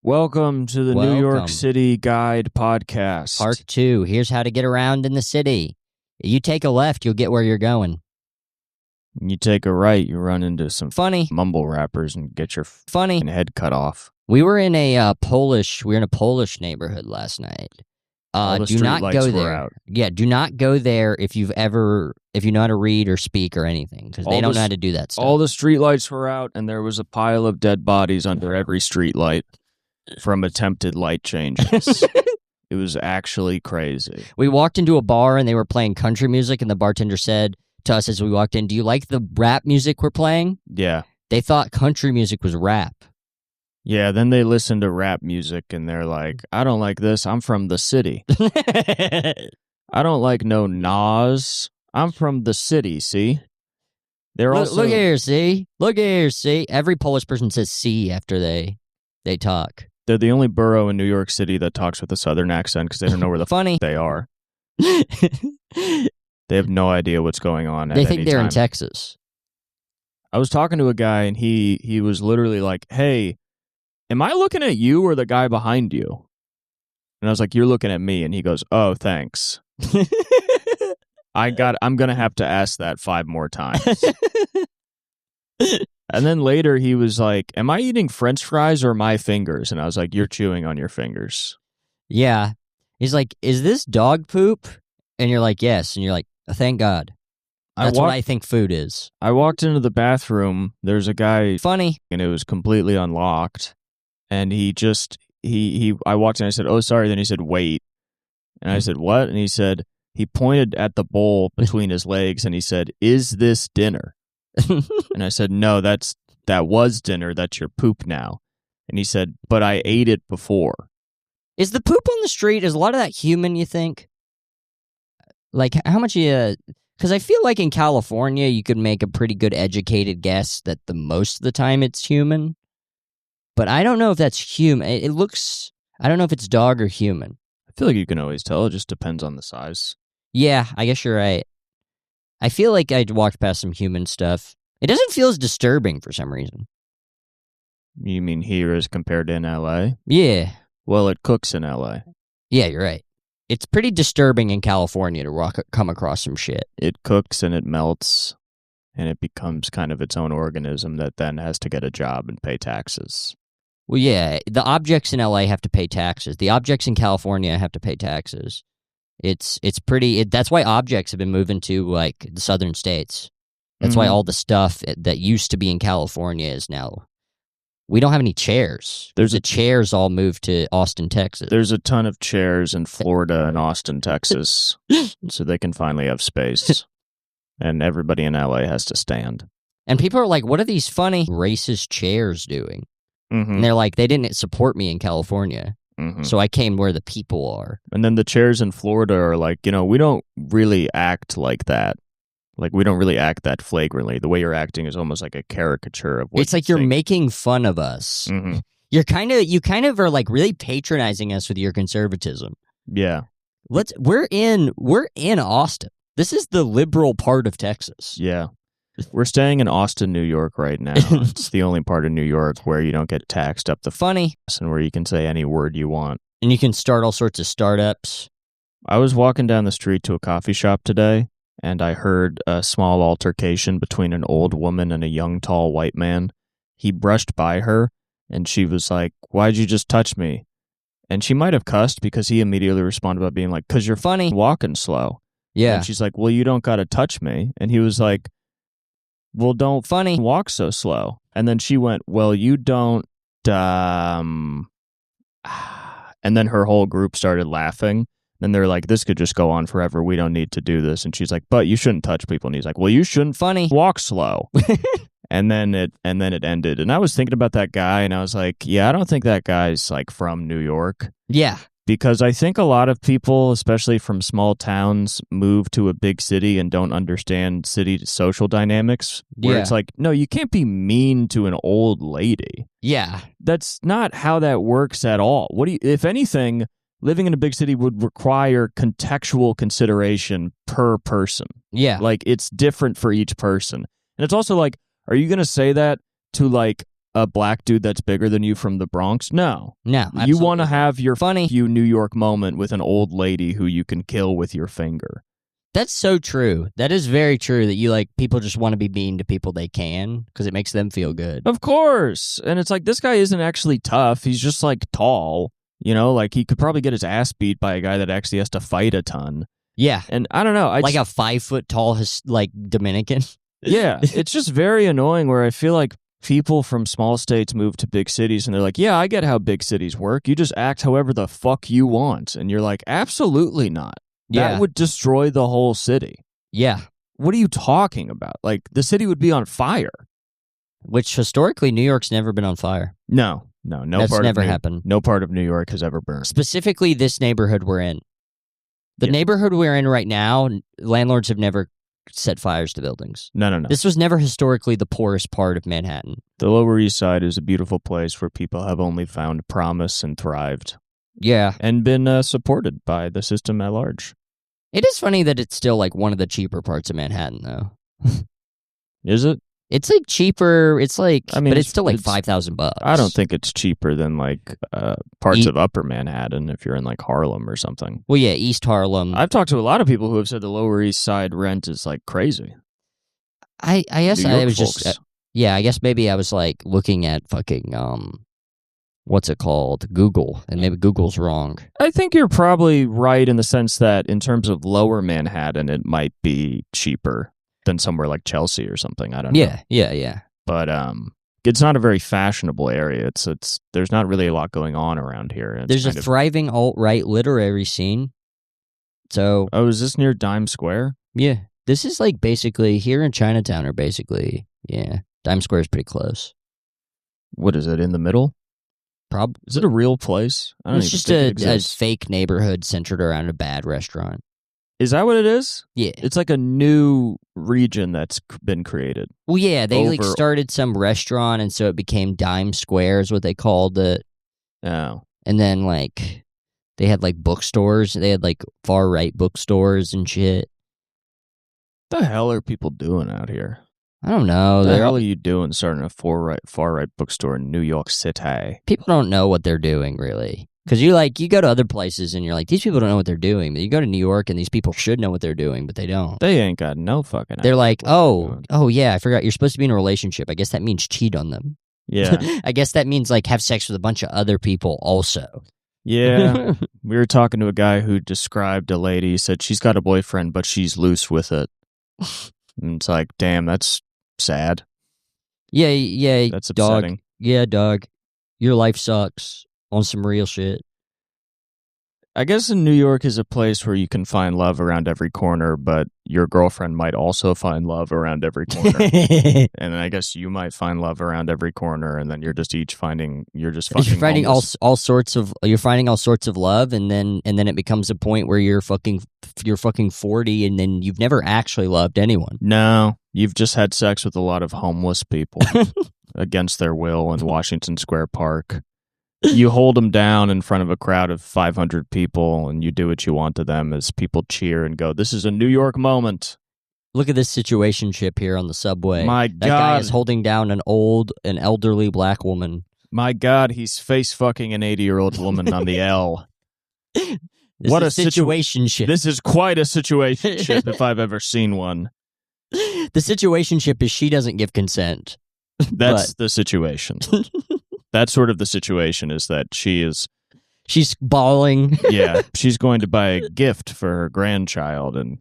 Welcome to the New York City Guide podcast. Part 2. Here's how to get around in the city. You take a left, you'll get where you're going. You take a right, you run into some funny mumble rappers and get your funny head cut off. We were in a Polish neighborhood last night. Do not go there. Out. Yeah, do not go there if you know how to read or speak or anything, because they don't know how to do that stuff. All the streetlights were out, and there was a pile of dead bodies under every streetlight from attempted light changes. It was actually crazy. We walked into a bar, and they were playing country music, and the bartender said to us as we walked in, "Do you like the rap music we're playing?" Yeah. They thought country music was rap. Yeah, then they listen to rap music and they're like, I don't like this. I'm from the city. I don't like no Nas. I'm from the city, see? Look here, see? Look here, see? Every Polish person says see after they talk. They're the only borough in New York City that talks with a southern accent because they don't know where the funny they are. They have no idea what's going on They think they're in Texas. I was talking to a guy and he was literally like, hey, am I looking at you or the guy behind you? And I was like, you're looking at me. And he goes, oh, thanks. I'm going to have to ask that 5 more times. And then later he was like, am I eating French fries or my fingers? And I was like, you're chewing on your fingers. Yeah. He's like, is this dog poop? And you're like, yes. And you're like, oh, thank God. That's what I think food is. I walked into the bathroom. There's a guy. Funny. And it was completely unlocked. And I walked in, I said, oh, sorry. Then he said, wait. And I said, what? And he said, he pointed at the bowl between his legs and he said, is this dinner? And I said, no, that was dinner. That's your poop now. And he said, but I ate it before. Is the poop on the street, is a lot of that human, you think? Like, how much because I feel like in California, you could make a pretty good educated guess that the most of the time it's human. But I don't know if that's human. I don't know if it's dog or human. I feel like you can always tell. It just depends on the size. Yeah, I guess you're right. I feel like I walked past some human stuff. It doesn't feel as disturbing for some reason. You mean here as compared to in L.A.? Yeah. Well, it cooks in L.A. Yeah, you're right. It's pretty disturbing in California to come across some shit. It cooks and it melts, and it becomes kind of its own organism that then has to get a job and pay taxes. Well, yeah, the objects in LA have to pay taxes. The objects in California have to pay taxes. It's pretty. That's why objects have been moving to like the southern states. That's why all the stuff that used to be in California is now. We don't have any chairs. The chairs all moved to Austin, Texas. There's a ton of chairs in Florida and Austin, Texas, so they can finally have space. And everybody in LA has to stand. And people are like, what are these funny racist chairs doing? Mm-hmm. And they're like, they didn't support me in California, so I came where the people are. And then the chairs in Florida are like, we don't really act like that. Like, we don't really act that flagrantly. The way you're acting is almost like a caricature of what it's like you're making fun of us. Mm-hmm. You kind of are like really patronizing us with your conservatism. Yeah. We're in Austin. This is the liberal part of Texas. Yeah. We're staying in Austin, New York right now. It's the only part of New York where you don't get taxed up the funny and where you can say any word you want. And you can start all sorts of startups. I was walking down the street to a coffee shop today, and I heard a small altercation between an old woman and a young, tall white man. He brushed by her, and she was like, why'd you just touch me? And she might have cussed because he immediately responded by being like, 'cause you're funny walking slow. Yeah. And she's like, well, you don't gotta touch me. And he was like, well, don't walk so slow. And then she went, well, you don't, and then her whole group started laughing. And they're like, this could just go on forever. We don't need to do this. And she's like, but you shouldn't touch people. And he's like, well, you shouldn't walk slow. and then it ended. And I was thinking about that guy, and I was like, yeah, I don't think that guy's like from New York. Yeah. Because I think a lot of people, especially from small towns, move to a big city and don't understand city social dynamics. Where it's like, no, you can't be mean to an old lady. Yeah. That's not how that works at all. If anything, living in a big city would require contextual consideration per person. Yeah. Like, it's different for each person. And it's also like, are you going to say that to like a black dude that's bigger than you from the Bronx? No. No. You want to have your funny New York moment with an old lady who you can kill with your finger. That's so true. That is very true that you like people just want to be mean to people they can because it makes them feel good. Of course. And it's like, this guy isn't actually tough. He's just like tall, you know, like he could probably get his ass beat by a guy that actually has to fight a ton. Yeah. And I don't know. Like a 5 foot tall, like Dominican. Yeah. It's just very annoying where I feel like people from small states move to big cities and they're like, yeah, I get how big cities work. You just act however the fuck you want. And you're like, absolutely not. Yeah. That would destroy the whole city. Yeah. What are you talking about? Like, the city would be on fire. Which historically, New York's never been on fire. No. That's never happened. No part of New York has ever burned. Specifically, this neighborhood we're in. The neighborhood we're in right now, landlords have never set fires to buildings. No. This was never historically the poorest part of Manhattan. The Lower East Side is a beautiful place where people have only found promise and thrived. Yeah. And been supported by the system at large. It is funny that it's still like one of the cheaper parts of Manhattan, though. Is it? It's like cheaper. It's like, I mean, but it's still like $5,000. I don't think it's cheaper than like parts of Upper Manhattan if you're in like Harlem or something. Well, yeah, East Harlem. I've talked to a lot of people who have said the Lower East Side rent is like crazy. I guess I was folks. just I guess maybe I was like looking at fucking what's it called? Google, and maybe Google's wrong. I think you're probably right in the sense that in terms of Lower Manhattan, it might be cheaper than somewhere like Chelsea or something. I don't know. Yeah. But it's not a very fashionable area. It's there's not really a lot going on around here. There's a thriving alt-right literary scene. So, is this near Dime Square? Yeah, this is like basically here in Chinatown, or basically, yeah, Dime Square is pretty close. What is it in the middle? Is it a real place? I don't It's just a fake neighborhood centered around a bad restaurant. Is that what it is? Yeah. It's like a new region that's been created. Well, yeah, they like started some restaurant, and so it became Dime Square is what they called it. Oh. And then like they had like bookstores. They had like far-right bookstores and shit. What the hell are people doing out here? I don't know. What the hell are you doing starting a far-right bookstore in New York City? People don't know what they're doing, really. Because you go to other places and you're like, these people don't know what they're doing. But you go to New York and these people should know what they're doing, but they don't. They ain't got no fucking idea. They're like, oh yeah, I forgot. You're supposed to be in a relationship. I guess that means cheat on them. Yeah. I guess that means like have sex with a bunch of other people also. Yeah. We were talking to a guy who described a lady. He said she's got a boyfriend, but she's loose with it. And it's like, damn, that's sad. Yeah. That's dog. upsetting. Yeah, dog. Your life sucks on some real shit. I guess in New York is a place where you can find love around every corner, but your girlfriend might also find love around every corner. And I guess you might find love around every corner, and then you're just finding you're finding all sorts of love, and then it becomes a point where you're fucking 40, and then you've never actually loved anyone. No, you've just had sex with a lot of homeless people against their will in Washington Square Park. You hold them down in front of a crowd of 500 people, and you do what you want to them as people cheer and go, this is a New York moment. Look at this situationship here on the subway. My God. That guy is holding down an elderly black woman. My God, he's face-fucking an 80-year-old woman on the L. What a situationship. This is quite a situationship if I've ever seen one. The situationship is she doesn't give consent. That's the situation. That's sort of the situation, is that she's bawling. Yeah, she's going to buy a gift for her grandchild, and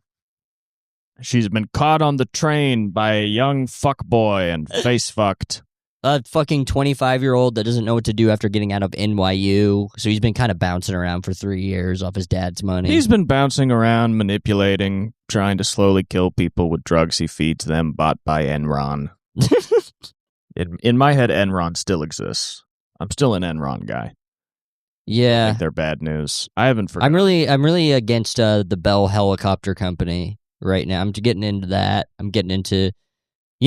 she's been caught on the train by a young fuckboy and face fucked. A fucking 25-year-old that doesn't know what to do after getting out of NYU. So he's been kind of bouncing around for 3 years off his dad's money. He's been bouncing around, manipulating, trying to slowly kill people with drugs he feeds them, bought by Enron. In my head, Enron still exists. I'm still an Enron guy. Yeah. I think they're bad news. I haven't forgotten. I'm really against the Bell Helicopter Company right now. I'm getting into that. I'm getting into,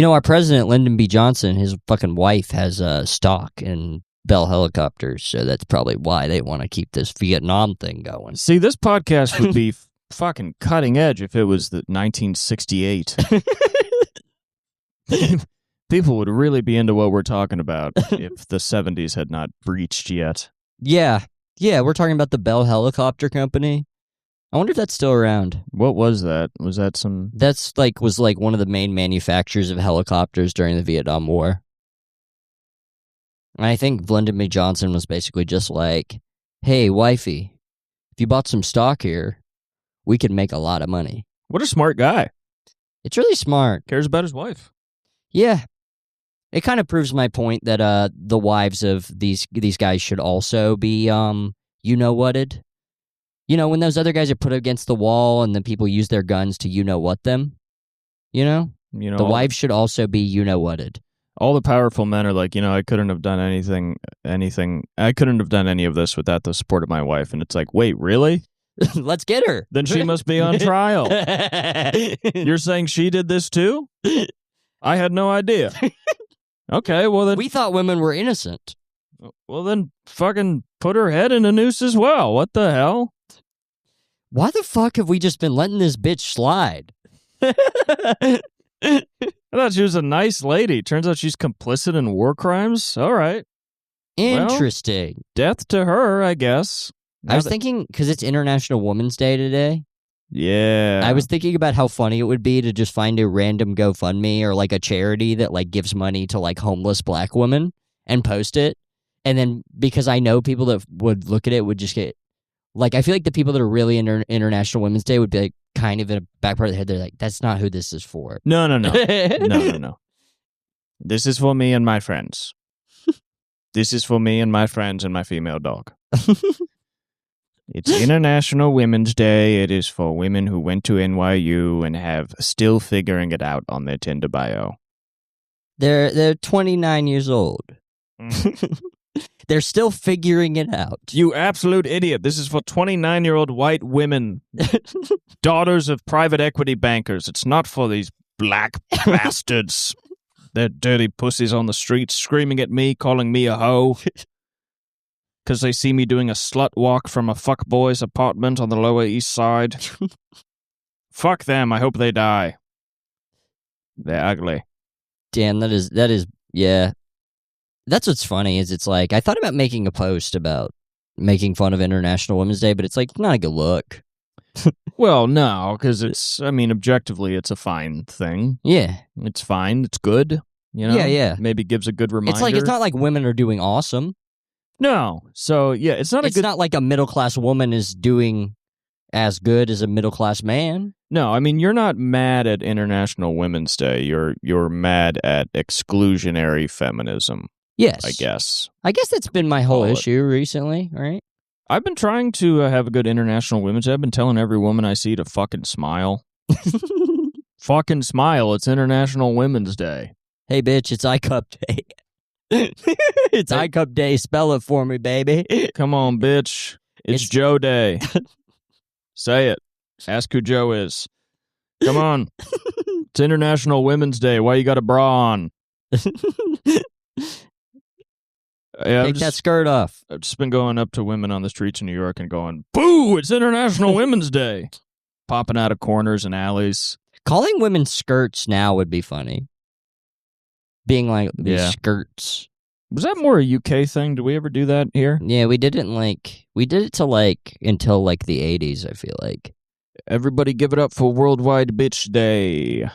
our president, Lyndon B. Johnson, his fucking wife has stock in Bell Helicopters, so that's probably why they want to keep this Vietnam thing going. See, this podcast would be fucking cutting edge if it was the 1968. People would really be into what we're talking about if the 70s had not breached yet. Yeah, we're talking about the Bell Helicopter Company. I wonder if that's still around. What was that? Was that some... That's was one of the main manufacturers of helicopters during the Vietnam War. And I think Lyndon B. Johnson was basically just like, hey, wifey, if you bought some stock here, we could make a lot of money. What a smart guy. It's really smart. Cares about his wife. Yeah. It kind of proves my point that the wives of these guys should also be, you-know-whatted. You know, when those other guys are put against the wall and then people use their guns to you-know-what them, you know? The wives should also be you-know-whatted. All the powerful men are like, I couldn't have done anything. I couldn't have done any of this without the support of my wife. And it's like, wait, really? Let's get her. Then she must be on trial. You're saying she did this too? I had no idea. Okay, well then... We thought women were innocent. Well then, fucking put her head in a noose as well. What the hell? Why the fuck have we just been letting this bitch slide? I thought she was a nice lady. Turns out she's complicit in war crimes. All right. Interesting. Well, death to her, I guess. I was thinking, because it's International Women's Day today. Yeah. I was thinking about how funny it would be to just find a random GoFundMe or a charity that gives money to homeless black women and post it. And then because I know people that would look at it would just get I feel like the people that are really into International Women's Day would be kind of in a back part of their head. They're like, that's not who this is for. No. No. This is for me and my friends. This is for me and my friends and my female dog. It's International Women's Day. It is for women who went to NYU and have still figuring it out on their Tinder bio. They're 29 years old. They're still figuring it out. You absolute idiot. This is for 29-year-old white women, daughters of private equity bankers. It's not for these black bastards. They're dirty pussies on the streets screaming at me, calling me a hoe. Because they see me doing a slut walk from a fuckboy's apartment on the Lower East Side. Fuck them. I hope they die. They're ugly. Damn, that is, yeah. That's what's funny is it's I thought about making a post about making fun of International Women's Day, but it's not a good look. Well, no, because objectively, it's a fine thing. Yeah. It's fine. It's good. Yeah. Maybe gives a good reminder. It's not like women are doing awesome. No. So, yeah, it's not like a middle-class woman is doing as good as a middle-class man. No, you're not mad at International Women's Day. You're mad at exclusionary feminism. Yes. I guess. That's been my whole issue recently, right? I've been trying to have a good International Women's Day. I've been telling every woman I see to fucking smile. Fucking smile. It's International Women's Day. Hey, bitch, it's iCup Day. It's iCup Day. Spell it for me, baby. Come on, bitch. It's Joe Day. Say it. Ask who Joe is. Come on. It's International Women's Day. Why you got a bra on? Take that skirt off. I've just been going up to women on the streets of New York and going, boo, it's International Women's Day. Popping out of corners and alleys. Calling women skirts now would be funny. Being these skirts. Was that more a UK thing? Did we ever do that here? Yeah, we did it until the 80s, I feel like. Everybody give it up for Worldwide Bitch Day.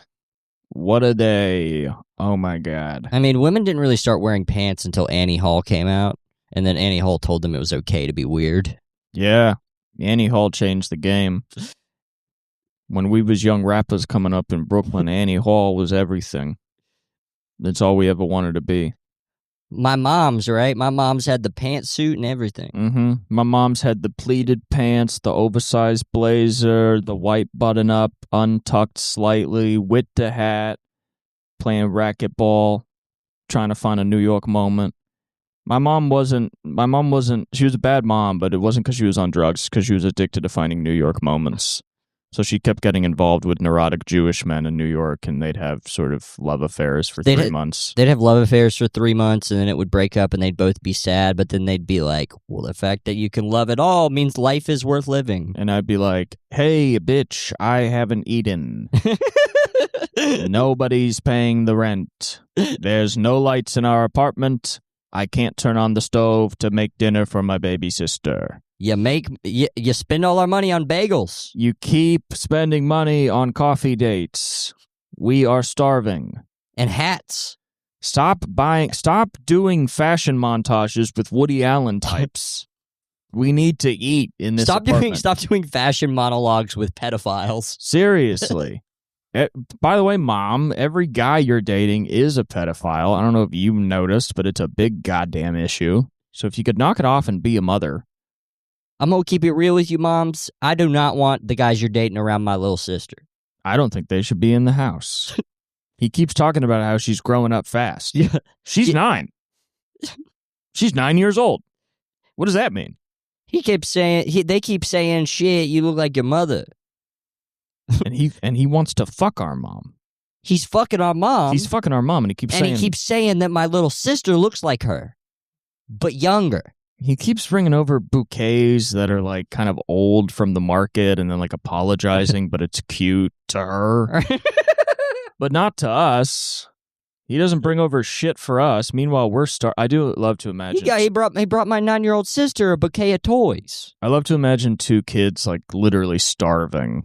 What a day. Oh my God. Women didn't really start wearing pants until Annie Hall came out, and then Annie Hall told them it was okay to be weird. Yeah, Annie Hall changed the game. When we was young rappers coming up in Brooklyn, Annie Hall was everything. That's all we ever wanted to be. My mom's, right? My mom's had the pantsuit and everything. Mm-hmm. My mom's had the pleated pants, the oversized blazer, the white button-up, untucked slightly, with the hat, playing racquetball, trying to find a New York moment. My mom wasn't, she was a bad mom, but it wasn't because she was on drugs, because she was addicted to finding New York moments. So she kept getting involved with neurotic Jewish men in New York, and they'd have sort of love affairs for 3 months. They'd have love affairs for 3 months, and then it would break up, and they'd both be sad, but then they'd be like, well, the fact that you can love it all means life is worth living. And I'd be like, hey, bitch, I haven't eaten. Nobody's paying the rent. There's no lights in our apartment. I can't turn on the stove to make dinner for my baby sister. You spend all our money on bagels. You keep spending money on coffee dates. We are starving. And hats. Stop doing fashion montages with Woody Allen types. We need to eat in this apartment. Stop doing fashion monologues with pedophiles. Seriously. By the way, Mom, every guy you're dating is a pedophile. I don't know if you've noticed, but it's a big goddamn issue. So if you could knock it off and be a mother. I'm going to keep it real with you, moms. I do not want the guys you're dating around my little sister. I don't think they should be in the house. He keeps talking about how she's growing up fast. Yeah. She's 9. She's 9 years old. What does that mean? They keep saying, shit, you look like your mother. and he wants to fuck our mom. He's fucking our mom. He's fucking our mom, and he keeps saying that my little sister looks like her, but younger. He keeps bringing over bouquets that are like kind of old from the market, and then like apologizing, but it's cute to her, but not to us. He doesn't bring over shit for us. Meanwhile, I do love to imagine. He brought my 9-year-old sister a bouquet of toys. I love to imagine 2 kids like literally starving,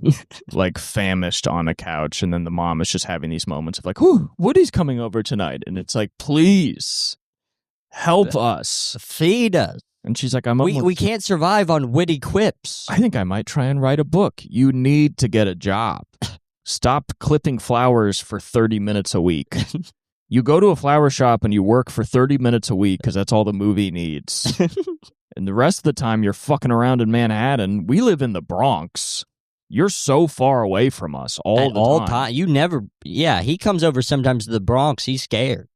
like famished on a couch, and then the mom is just having these moments of like, "Whew, Woody's coming over tonight," and it's like, "Please help us, feed us." And she's like, We can't survive on witty quips. I think I might try and write a book. You need to get a job. Stop clipping flowers for 30 minutes a week. You go to a flower shop and you work for 30 minutes a week because that's all the movie needs. And the rest of the time you're fucking around in Manhattan. We live in the Bronx. You're so far away from us all the time. You never... Yeah, he comes over sometimes to the Bronx. He's scared.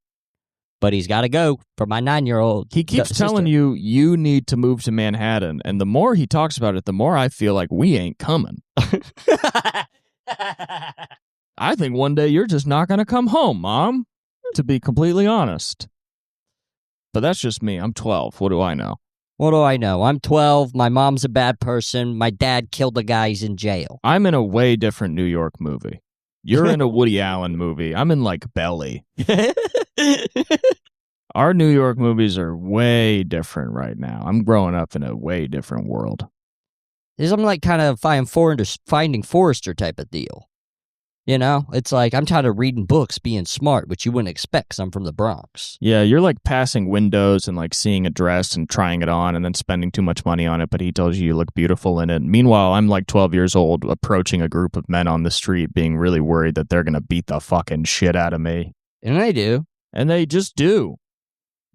But he's got to go for my 9-year-old He keeps telling you need to move to Manhattan. And the more he talks about it, the more I feel like we ain't coming. I think one day you're just not going to come home, Mom. To be completely honest. But that's just me. I'm 12. What do I know? What do I know? I'm 12. My mom's a bad person. My dad killed a guy. He's in jail. I'm in a way different New York movie. You're in a Woody Allen movie. I'm in like Belly. Our New York movies are way different right now. I'm growing up in a way different world. There's something like kind of Finding Forrester type of deal. You know, it's like I'm tired of reading books, being smart, which you wouldn't expect because I'm from the Bronx. Yeah, you're like passing windows and like seeing a dress and trying it on and then spending too much money on it, but he tells you look beautiful in it. Meanwhile, I'm like 12 years old approaching a group of men on the street being really worried that they're going to beat the fucking shit out of me. And they do. And they just do.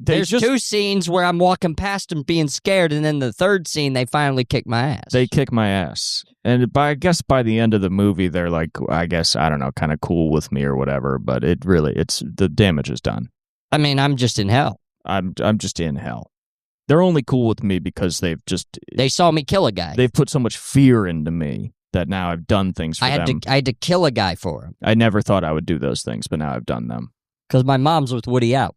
There's 2 scenes where I'm walking past them being scared, and then the 3rd scene, they finally kick my ass. They kick my ass. And I guess by the end of the movie, they're like, I guess, I don't know, kind of cool with me or whatever, but the damage is done. I mean, I'm just in hell. I'm just in hell. They're only cool with me because they saw me kill a guy. They've put so much fear into me that now I've done things for them. I had to kill a guy for him. I never thought I would do those things, but now I've done them. Because my mom's with Woody Allen.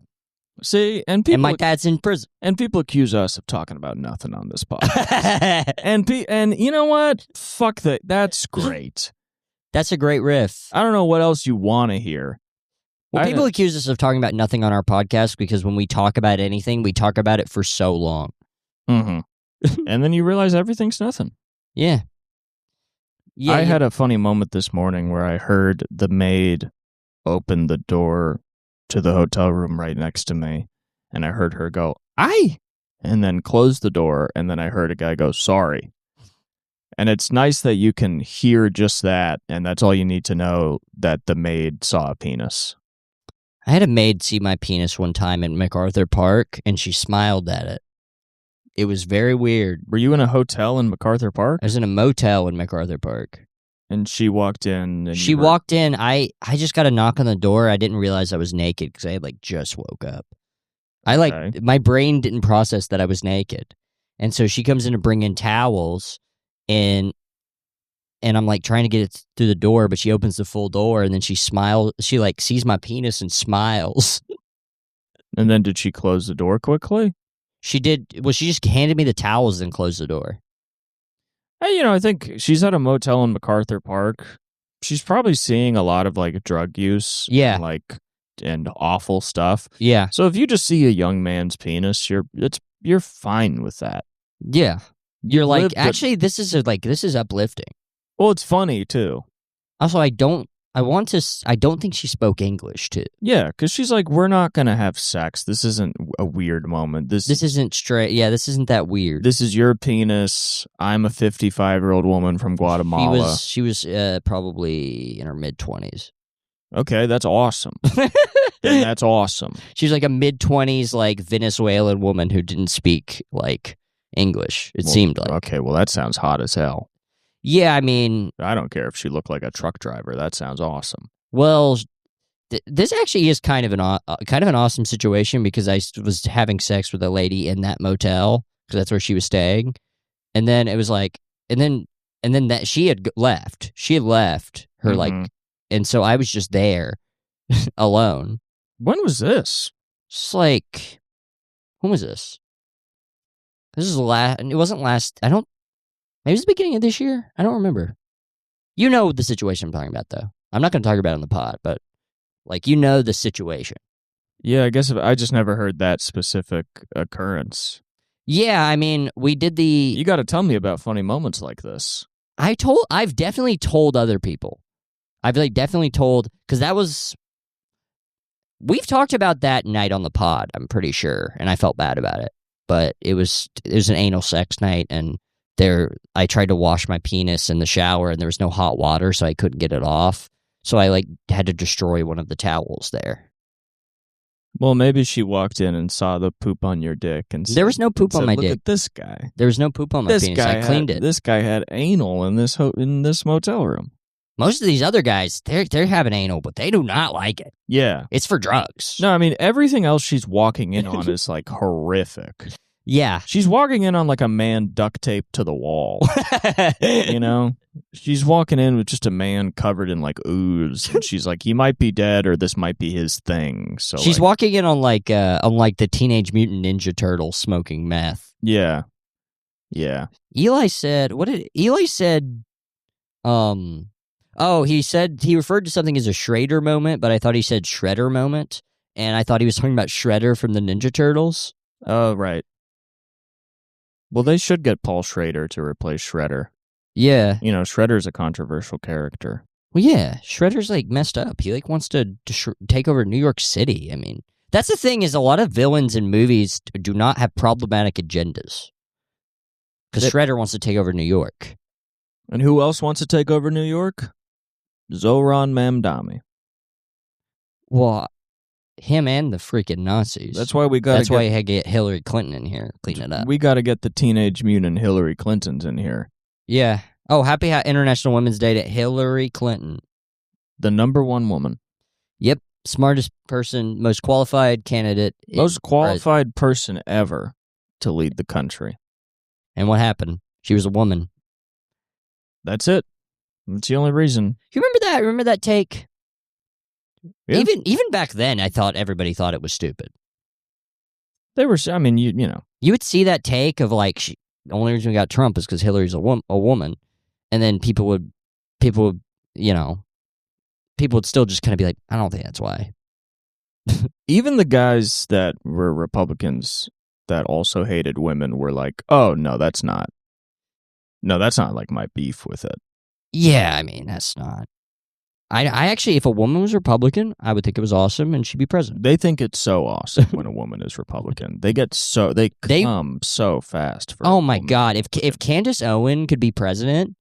See, and my dad's in prison. And people accuse us of talking about nothing on this podcast. and you know what? Fuck that. That's great. That's a great riff. I don't know what else you want to hear. Well, people accuse us of talking about nothing on our podcast because when we talk about anything, we talk about it for so long. Mm-hmm. And then you realize everything's nothing. Yeah. I had a funny moment this morning where I heard the maid open the door to the hotel room right next to me, and I heard her go, "Aye," and then close the door, and then I heard a guy go, "Sorry." And it's nice that you can hear just that, and that's all you need to know, that the maid saw a penis. I had a maid see my penis one time in MacArthur Park, and she smiled at it. It was very weird. Were you in a hotel in MacArthur Park? I was in a motel in MacArthur Park. And she walked in. And she walked in. I just got a knock on the door. I didn't realize I was naked because I had just woke up. My brain didn't process that I was naked. And so she comes in to bring in towels, and I'm trying to get it through the door, but she opens the full door, and then she smiles. She sees my penis and smiles. And then did she close the door quickly? She did. Well, she just handed me the towels and closed the door. Hey, I think she's at a motel in MacArthur Park. She's probably seeing a lot of drug use. Yeah. And, and awful stuff. Yeah. So if you just see a young man's penis, you're fine with that. Yeah. You're like, lived a- actually, this is uplifting. Well, it's funny too. Also, I don't think she spoke English too. Yeah, because she's like, we're not gonna have sex. This isn't a weird moment. This isn't straight. Yeah, this isn't that weird. This is your penis. I'm a 55-year-old woman from Guatemala. She was probably in her mid-20s. Okay, that's awesome. Then that's awesome. She's like a mid-20s, like Venezuelan woman who didn't speak like English. It seemed like. Okay, well that sounds hot as hell. Yeah, I mean, I don't care if she looked like a truck driver. That sounds awesome. Well, this actually is kind of an awesome situation because I was having sex with a lady in that motel because that's where she was staying, and then it was like, and then that she had left. She had left her like, and so I was just there alone. When was this? It's like, when was this? This is last. It wasn't last. I don't. Maybe it was the beginning of this year. I don't remember. You know the situation I'm talking about, though. I'm not going to talk about it on the pod, but like you know the situation. Yeah, I guess I just never heard that specific occurrence. Yeah, I mean, we did the. You got to tell me about funny moments like this. I've definitely told other people. I've like definitely told because that was. We've talked about that night on the pod. I'm pretty sure, and I felt bad about it. But it was an anal sex night, and I tried to wash my penis in the shower, and there was no hot water, so I couldn't get it off. So I like had to destroy one of the towels there. Well, maybe she walked in and saw the poop on your dick, and there was no poop on my dick. Look at this guy. There was no poop on my penis. I cleaned it. This guy had anal in this motel room. Most of these other guys, they're having anal, but they do not like it. Yeah, it's for drugs. No, I mean everything else she's walking in on is like horrific. Yeah. She's walking in on like a man duct taped to the wall. You know? She's walking in with just a man covered in like ooze. And she's like, he might be dead or this might be his thing. So she's walking in on like the Teenage Mutant Ninja Turtles smoking meth. Yeah. Yeah. Eli said, he said he referred to something as a Schrader moment, but I thought he said Shredder moment. And I thought he was talking about Shredder from the Ninja Turtles. Oh, right. Well, they should get Paul Schrader to replace Shredder. Yeah. You know, Shredder's a controversial character. Well, yeah. Shredder's, like, messed up. He, like, wants to take over New York City. I mean, that's the thing is a lot of villains in movies do not have problematic agendas. Because Shredder wants to take over New York. And who else wants to take over New York? Zoran Mamdani. Well, him and the freaking Nazis. That's why why I get Hillary Clinton in here, clean it up. We got to get the Teenage Mutant Hillary Clintons in here. Yeah. Oh, happy International Women's Day to Hillary Clinton. The #1 woman. Yep. Smartest person, most qualified candidate. Most qualified person ever to lead the country. And what happened? She was a woman. That's it. That's the only reason. You remember that? Remember that take? Yeah. Even back then, I thought everybody thought it was stupid. They were. I mean, you know, you would see that take of like the only reason we got Trump is because Hillary's a woman, and then people would, you know, people would still just kind of be like, I don't think that's why. Even the guys that were Republicans that also hated women were like, oh no, that's not like my beef with it. Yeah, I mean that's not. I actually, if a woman was Republican, I would think it was awesome and she'd be president. They think it's so awesome when a woman is Republican. They come so fast. Oh my God. If Candace Owen could be president,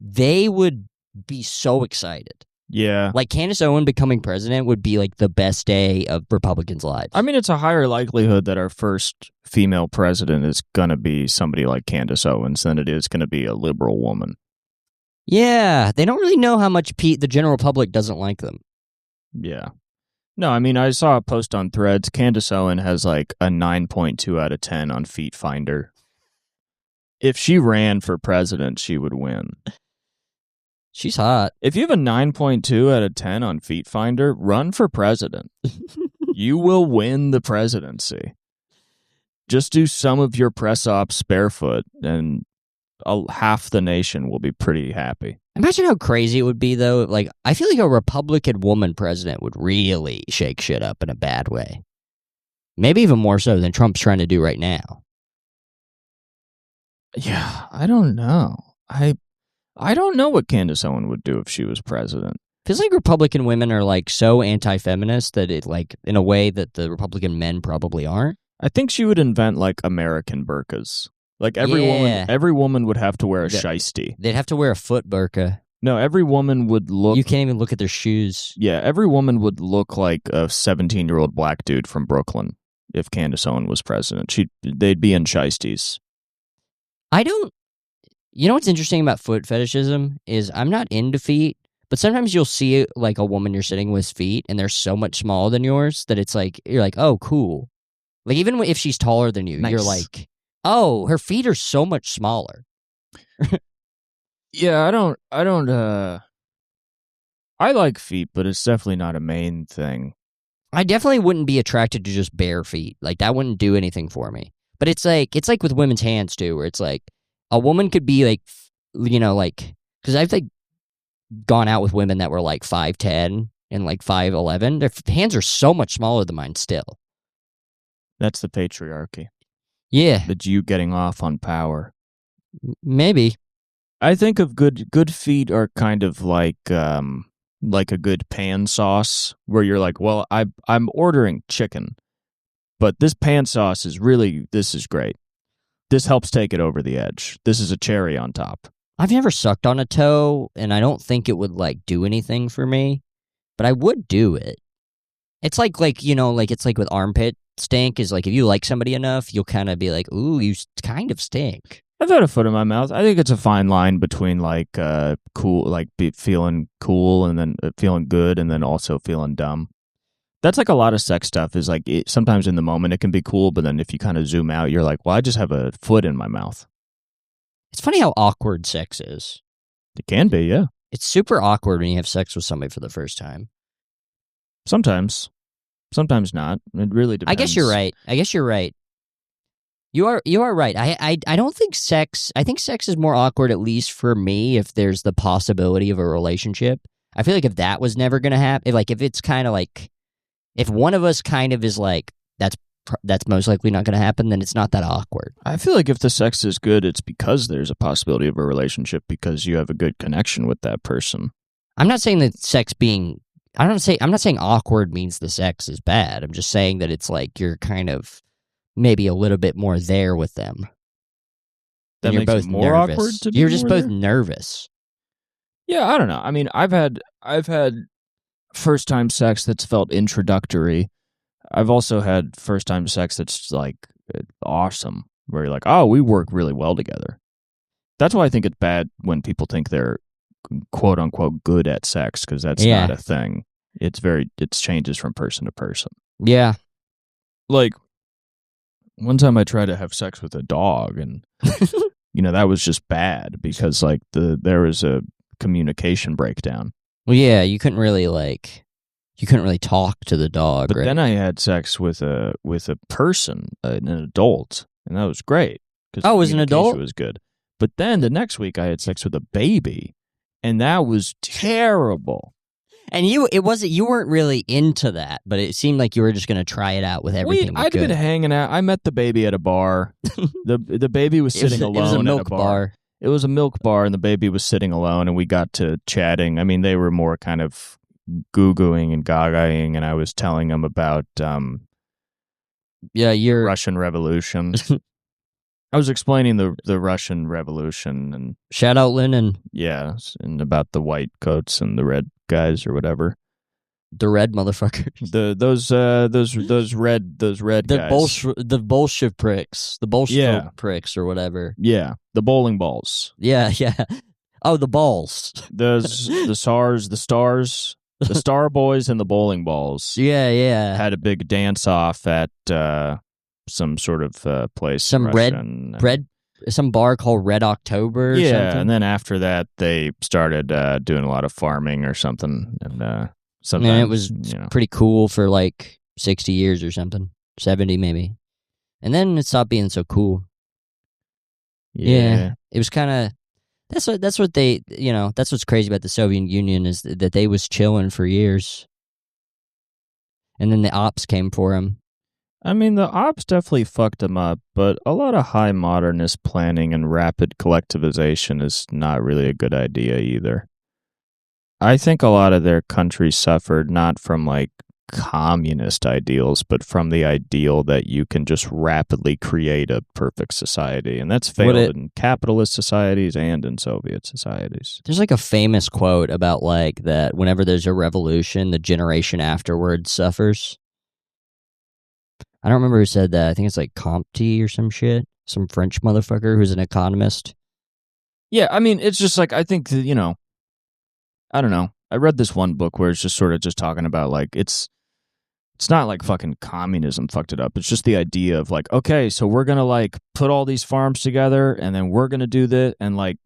they would be so excited. Yeah. Like Candace Owen becoming president would be like the best day of Republicans' lives. I mean, it's a higher likelihood that our first female president is going to be somebody like Candace Owens than it is going to be a liberal woman. Yeah, they don't really know how much the general public doesn't like them. Yeah. No, I mean, I saw a post on Threads. Candace Owen has like a 9.2 out of 10 on Feet Finder. If she ran for president, she would win. She's hot. If you have a 9.2 out of 10 on Feet Finder, run for president. You will win the presidency. Just do some of your press ops barefoot and half the nation will be pretty happy. Imagine how crazy it would be, though. Like, I feel like a Republican woman president would really shake shit up in a bad way. Maybe even more so than Trump's trying to do right now. Yeah, I don't know. I don't know what Candace Owen would do if she was president. Feels like Republican women are like so anti-feminist that it like in a way that the Republican men probably aren't. I think she would invent like American burqas. Like every woman would have to wear a shiesty. They'd have to wear a foot burqa. No, every woman would look. You can't even look at their shoes. Yeah, every woman would look like a 17-year-old black dude from Brooklyn if Candace Owen was president. They'd be in shiesties. You know what's interesting about foot fetishism is I'm not into feet, but sometimes you'll see like a woman you're sitting with feet and they're so much smaller than yours that it's like, you're like, oh, cool. Like even if she's taller than you, nice. You're like, oh, her feet are so much smaller. Yeah, I like feet, but it's definitely not a main thing. I definitely wouldn't be attracted to just bare feet. Like that wouldn't do anything for me. But it's like with women's hands too, where it's like a woman could be like, you know, like, because I've like gone out with women that were like 5'10" and like 5'11". Their hands are so much smaller than mine still. That's the patriarchy. Yeah. It's you getting off on power. Maybe. I think of good feet are kind of like a good pan sauce where you're like, well, I'm ordering chicken, but this pan sauce this is great. This helps take it over the edge. This is a cherry on top. I've never sucked on a toe, and I don't think it would like do anything for me, but I would do it. It's like you know, like it's like with armpit stink is like if you like somebody enough, you'll kind of be like, ooh, you kind of stink. I've had a foot in my mouth. I think it's a fine line between like cool, like feeling cool and then feeling good and then also feeling dumb. That's like a lot of sex stuff is like sometimes in the moment it can be cool, but then if you kind of zoom out, you're like, well, I just have a foot in my mouth. It's funny how awkward sex is. It can be, yeah. It's super awkward when you have sex with somebody for the first time. Sometimes not. It really depends. I guess you're right. You are right. I don't think sex. I think sex is more awkward, at least for me, if there's the possibility of a relationship. I feel like if that was never gonna happen, if it's kind of like, if one of us kind of is like that's most likely not gonna happen, then it's not that awkward. I feel like if the sex is good, it's because there's a possibility of a relationship because you have a good connection with that person. I'm not saying that sex being. I'm not saying awkward means the sex is bad. I'm just saying that it's like you're kind of maybe a little bit more there with them. That you're makes both it more nervous. awkward to be You're just more both there? nervous. Yeah, I don't know. I mean, I've had first time sex that's felt introductory. I've also had first time sex that's like awesome, where you're like, oh, we work really well together. That's why I think it's bad when people think they're quote unquote good at sex, because that's not a thing. It changes from person to person. Yeah. Like one time I tried to have sex with a dog and that was just bad because like there was a communication breakdown. Well, yeah, you couldn't really talk to the dog. But right? then I had sex with a person, an adult, and that was great. Oh, it was an adult? It was good. But then the next week I had sex with a baby, and that was terrible. And you weren't really into that, but it seemed like you were just going to try it out with everything. I'd been hanging out. I met the baby at a bar. The baby was sitting alone. It was a milk at a bar. It was a milk bar, and the baby was sitting alone, and we got to chatting. I mean, they were more kind of goo-gooing and gagaing, and I was telling them about your Russian Revolution. I was explaining the Russian Revolution and shout out Lenin. Yeah, and about the white coats and the red guys or whatever. The red motherfuckers. Those red guys. The Bolshevik pricks. The Bolshevik pricks or whatever. Yeah, the bowling balls. Yeah. Oh, the balls. The Star Boys and the bowling balls. Yeah. Had a big dance off at some sort of place. Some some bar called Red October. Or something. And then after that, they started doing a lot of farming or something, and sometimes it was pretty cool for like 60 years or something, 70 maybe, and then it stopped being so cool. Yeah. It was kind of that's what they that's what's crazy about the Soviet Union is that they was chilling for years, and then the ops came for him. I mean, the ops definitely fucked them up, but a lot of high modernist planning and rapid collectivization is not really a good idea either. I think a lot of their country suffered not from like communist ideals, but from the ideal that you can just rapidly create a perfect society. And that's failed in capitalist societies and in Soviet societies. There's like a famous quote about like that whenever there's a revolution, the generation afterwards suffers. I don't remember who said that. I think it's like Comte or some shit. Some French motherfucker who's an economist. Yeah, I mean, it's just like, I think, that, I don't know. I read this one book where it's just sort of just talking about like, it's not like fucking communism fucked it up. It's just the idea of like, okay, so we're going to like put all these farms together and then we're going to do that. And like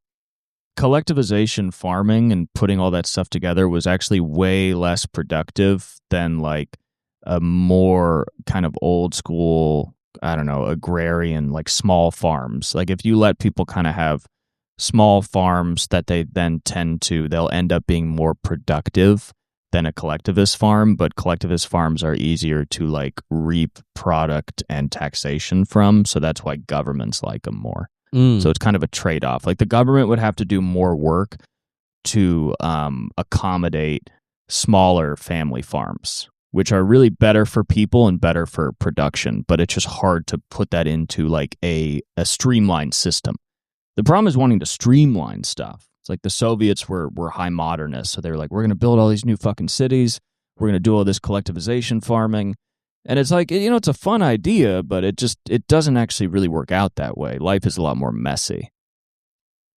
collectivization farming and putting all that stuff together was actually way less productive than like a more kind of old school, I don't know, agrarian, like small farms. Like if you let people kind of have small farms that they then they'll end up being more productive than a collectivist farm, but collectivist farms are easier to like reap product and taxation from. So that's why governments like them more. So it's kind of a trade-off. Like the government would have to do more work to accommodate smaller family farms, which are really better for people and better for production, but it's just hard to put that into like a streamlined system. The problem is wanting to streamline stuff. It's like the Soviets were high modernists, so they're like, we're going to build all these new fucking cities, we're going to do all this collectivization farming, and it's like, it's a fun idea, but it doesn't actually really work out that way. Life is a lot more messy.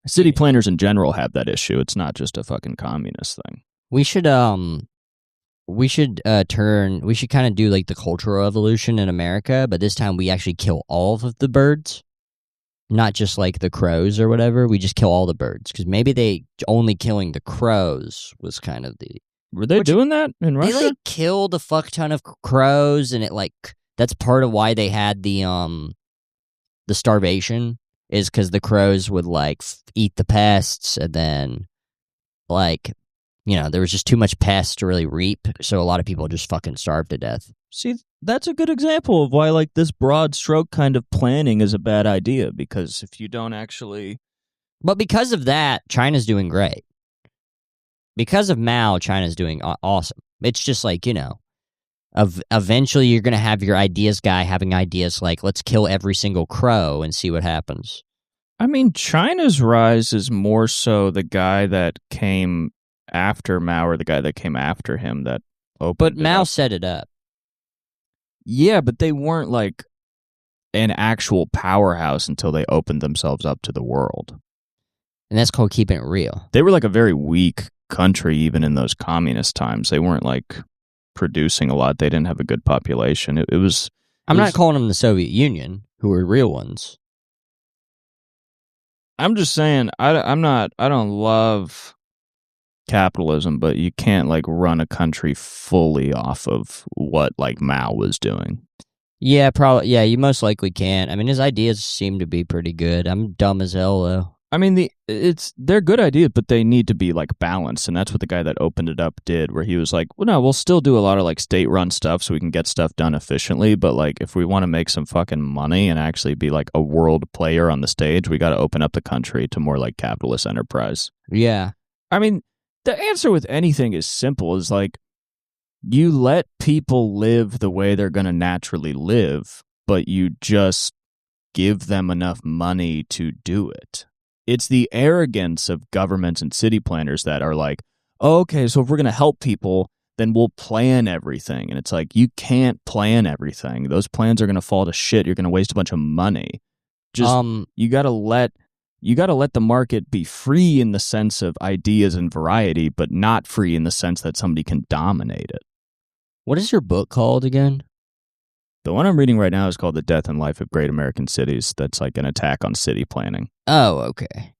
City planners in general have that issue. It's not just a fucking communist thing. We should kind of do like the Cultural Revolution in America, but this time we actually kill all of the birds, not just like the crows or whatever. We just kill all the birds because maybe they only killing the crows was kind of the. Were they doing that in Russia? They like killed a fuck ton of crows, and it like that's part of why they had the starvation is because the crows would like eat the pests, and then like. There was just too much pests to really reap, so a lot of people just fucking starved to death. See, that's a good example of why, like, this broad stroke kind of planning is a bad idea, because if you don't actually... But because of that, China's doing great. Because of Mao, China's doing awesome. It's just like, eventually you're going to have your ideas guy having ideas like, let's kill every single crow and see what happens. I mean, China's rise is more so the guy that came... after Mao or the guy that came after him that opened But Mao set it up. Yeah, but they weren't like an actual powerhouse until they opened themselves up to the world. And that's called keeping it real. They were like a very weak country even in those communist times. They weren't like producing a lot. They didn't have a good population. It was... I'm not calling them the Soviet Union, who were real ones. I'm just saying, I don't love... capitalism, but you can't like run a country fully off of what like Mao was doing. Yeah, probably. Yeah, you most likely can't. I mean, his ideas seem to be pretty good. I'm dumb as hell though. I mean, they're good ideas, but they need to be like balanced, and that's what the guy that opened it up did, where he was like, well, no, we'll still do a lot of like state-run stuff so we can get stuff done efficiently, but like if we want to make some fucking money and actually be like a world player on the stage, we got to open up the country to more like capitalist enterprise. Yeah. I mean, the answer with anything is simple. Is like you let people live the way they're going to naturally live, but you just give them enough money to do it. It's the arrogance of governments and city planners that are like, oh, okay, so if we're going to help people, then we'll plan everything. And it's like, you can't plan everything. Those plans are going to fall to shit. You're going to waste a bunch of money. Just you got to let the market be free in the sense of ideas and variety, but not free in the sense that somebody can dominate it. What is your book called again? The one I'm reading right now is called The Death and Life of Great American Cities. That's like an attack on city planning. Oh, okay.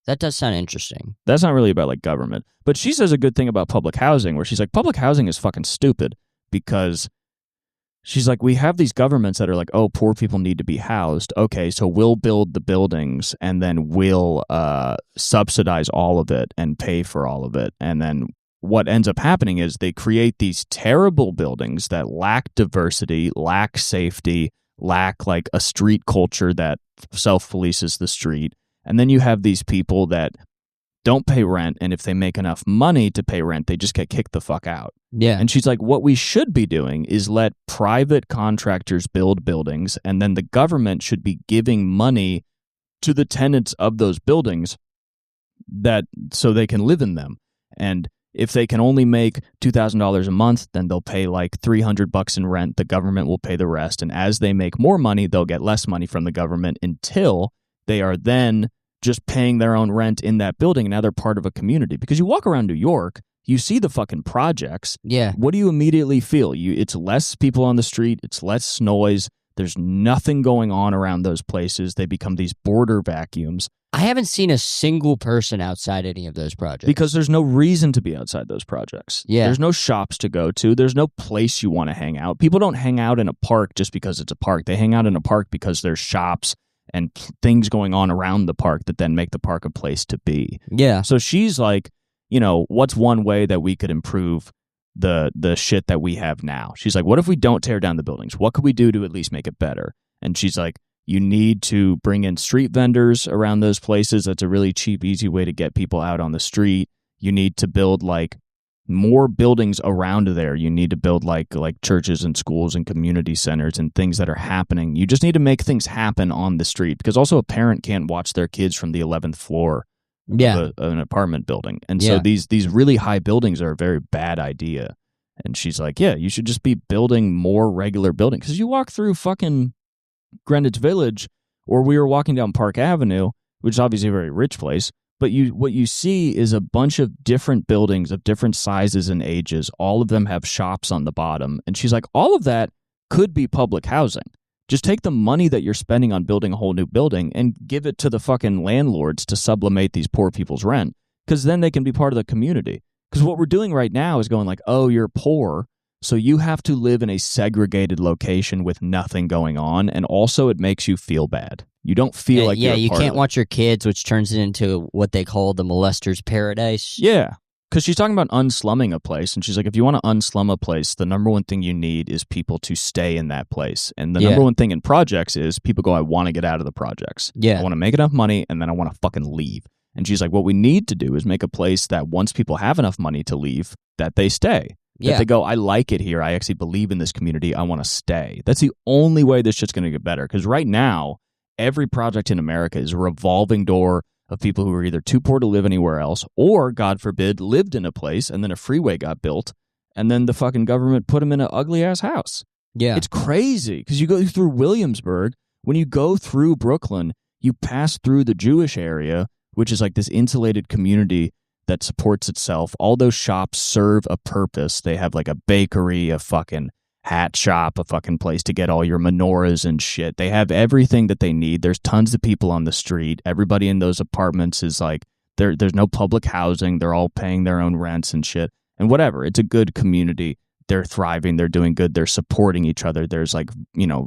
That does sound interesting. That's not really about like government. But she says a good thing about public housing, where she's like, public housing is fucking stupid because she's like, we have these governments that are like, oh, poor people need to be housed. Okay, so we'll build the buildings and then we'll subsidize all of it and pay for all of it. And then what ends up happening is they create these terrible buildings that lack diversity, lack safety, lack like a street culture that self-polices the street. And then you have these people that don't pay rent, and if they make enough money to pay rent, they just get kicked the fuck out. Yeah. And she's like, what we should be doing is let private contractors build buildings, and then the government should be giving money to the tenants of those buildings that so they can live in them. And if they can only make $2,000 a month, then they'll pay like $300 in rent. The government will pay the rest. And as they make more money, they'll get less money from the government until they are then just paying their own rent in that building. And now they're part of a community. Because you walk around New York, you see the fucking projects. Yeah. What do you immediately feel? It's less people on the street. It's less noise. There's nothing going on around those places. They become these border vacuums. I haven't seen a single person outside any of those projects. Because there's no reason to be outside those projects. Yeah. There's no shops to go to. There's no place you want to hang out. People don't hang out in a park just because it's a park. They hang out in a park because there's shops and things going on around the park that then make the park a place to be. Yeah. So she's like, what's one way that we could improve the shit that we have now? She's like, what if we don't tear down the buildings? What could we do to at least make it better? And she's like, you need to bring in street vendors around those places. That's a really cheap, easy way to get people out on the street. You need to build like more buildings around there. You need to build like churches and schools and community centers and things that are happening. You just need to make things happen on the street, because also a parent can't watch their kids from the 11th floor of an apartment building. And so these really high buildings are a very bad idea. And she's like, yeah, you should just be building more regular buildings. Because you walk through fucking Greenwich Village, or we were walking down Park Avenue, which is obviously a very rich place, but what you see is a bunch of different buildings of different sizes and ages. All of them have shops on the bottom. And she's like, all of that could be public housing. Just take the money that you're spending on building a whole new building and give it to the fucking landlords to sublimate these poor people's rent, because then they can be part of the community. Because what we're doing right now is going like, oh, you're poor, so you have to live in a segregated location with nothing going on, and also it makes you feel bad. You don't feel like you're a you part can't of it. watch your kids, which turns it into what they call the molester's paradise. Yeah, because she's talking about unslumming a place, and she's like, if you want to unslum a place, the number one thing you need is people to stay in that place. And the number one thing in projects is people go, I want to get out of the projects. Yeah. I want to make enough money, and then I want to fucking leave. And she's like, what we need to do is make a place that once people have enough money to leave, that they stay. That they go, I like it here. I actually believe in this community. I want to stay. That's the only way this shit's going to get better. Because right now, every project in America is a revolving door of people who are either too poor to live anywhere else, or, God forbid, lived in a place and then a freeway got built and then the fucking government put them in an ugly-ass house. Yeah. It's crazy because you go through Williamsburg. When you go through Brooklyn, you pass through the Jewish area, which is like this insulated community that supports itself. All those shops serve a purpose. They have like a bakery, a fucking hat shop, a fucking place to get all your menorahs and shit. They have everything that they need. There's tons of people on the street. Everybody in those apartments is like, there's no public housing. They're all paying their own rents and shit. And whatever. It's a good community. They're thriving. They're doing good. They're supporting each other. There's like,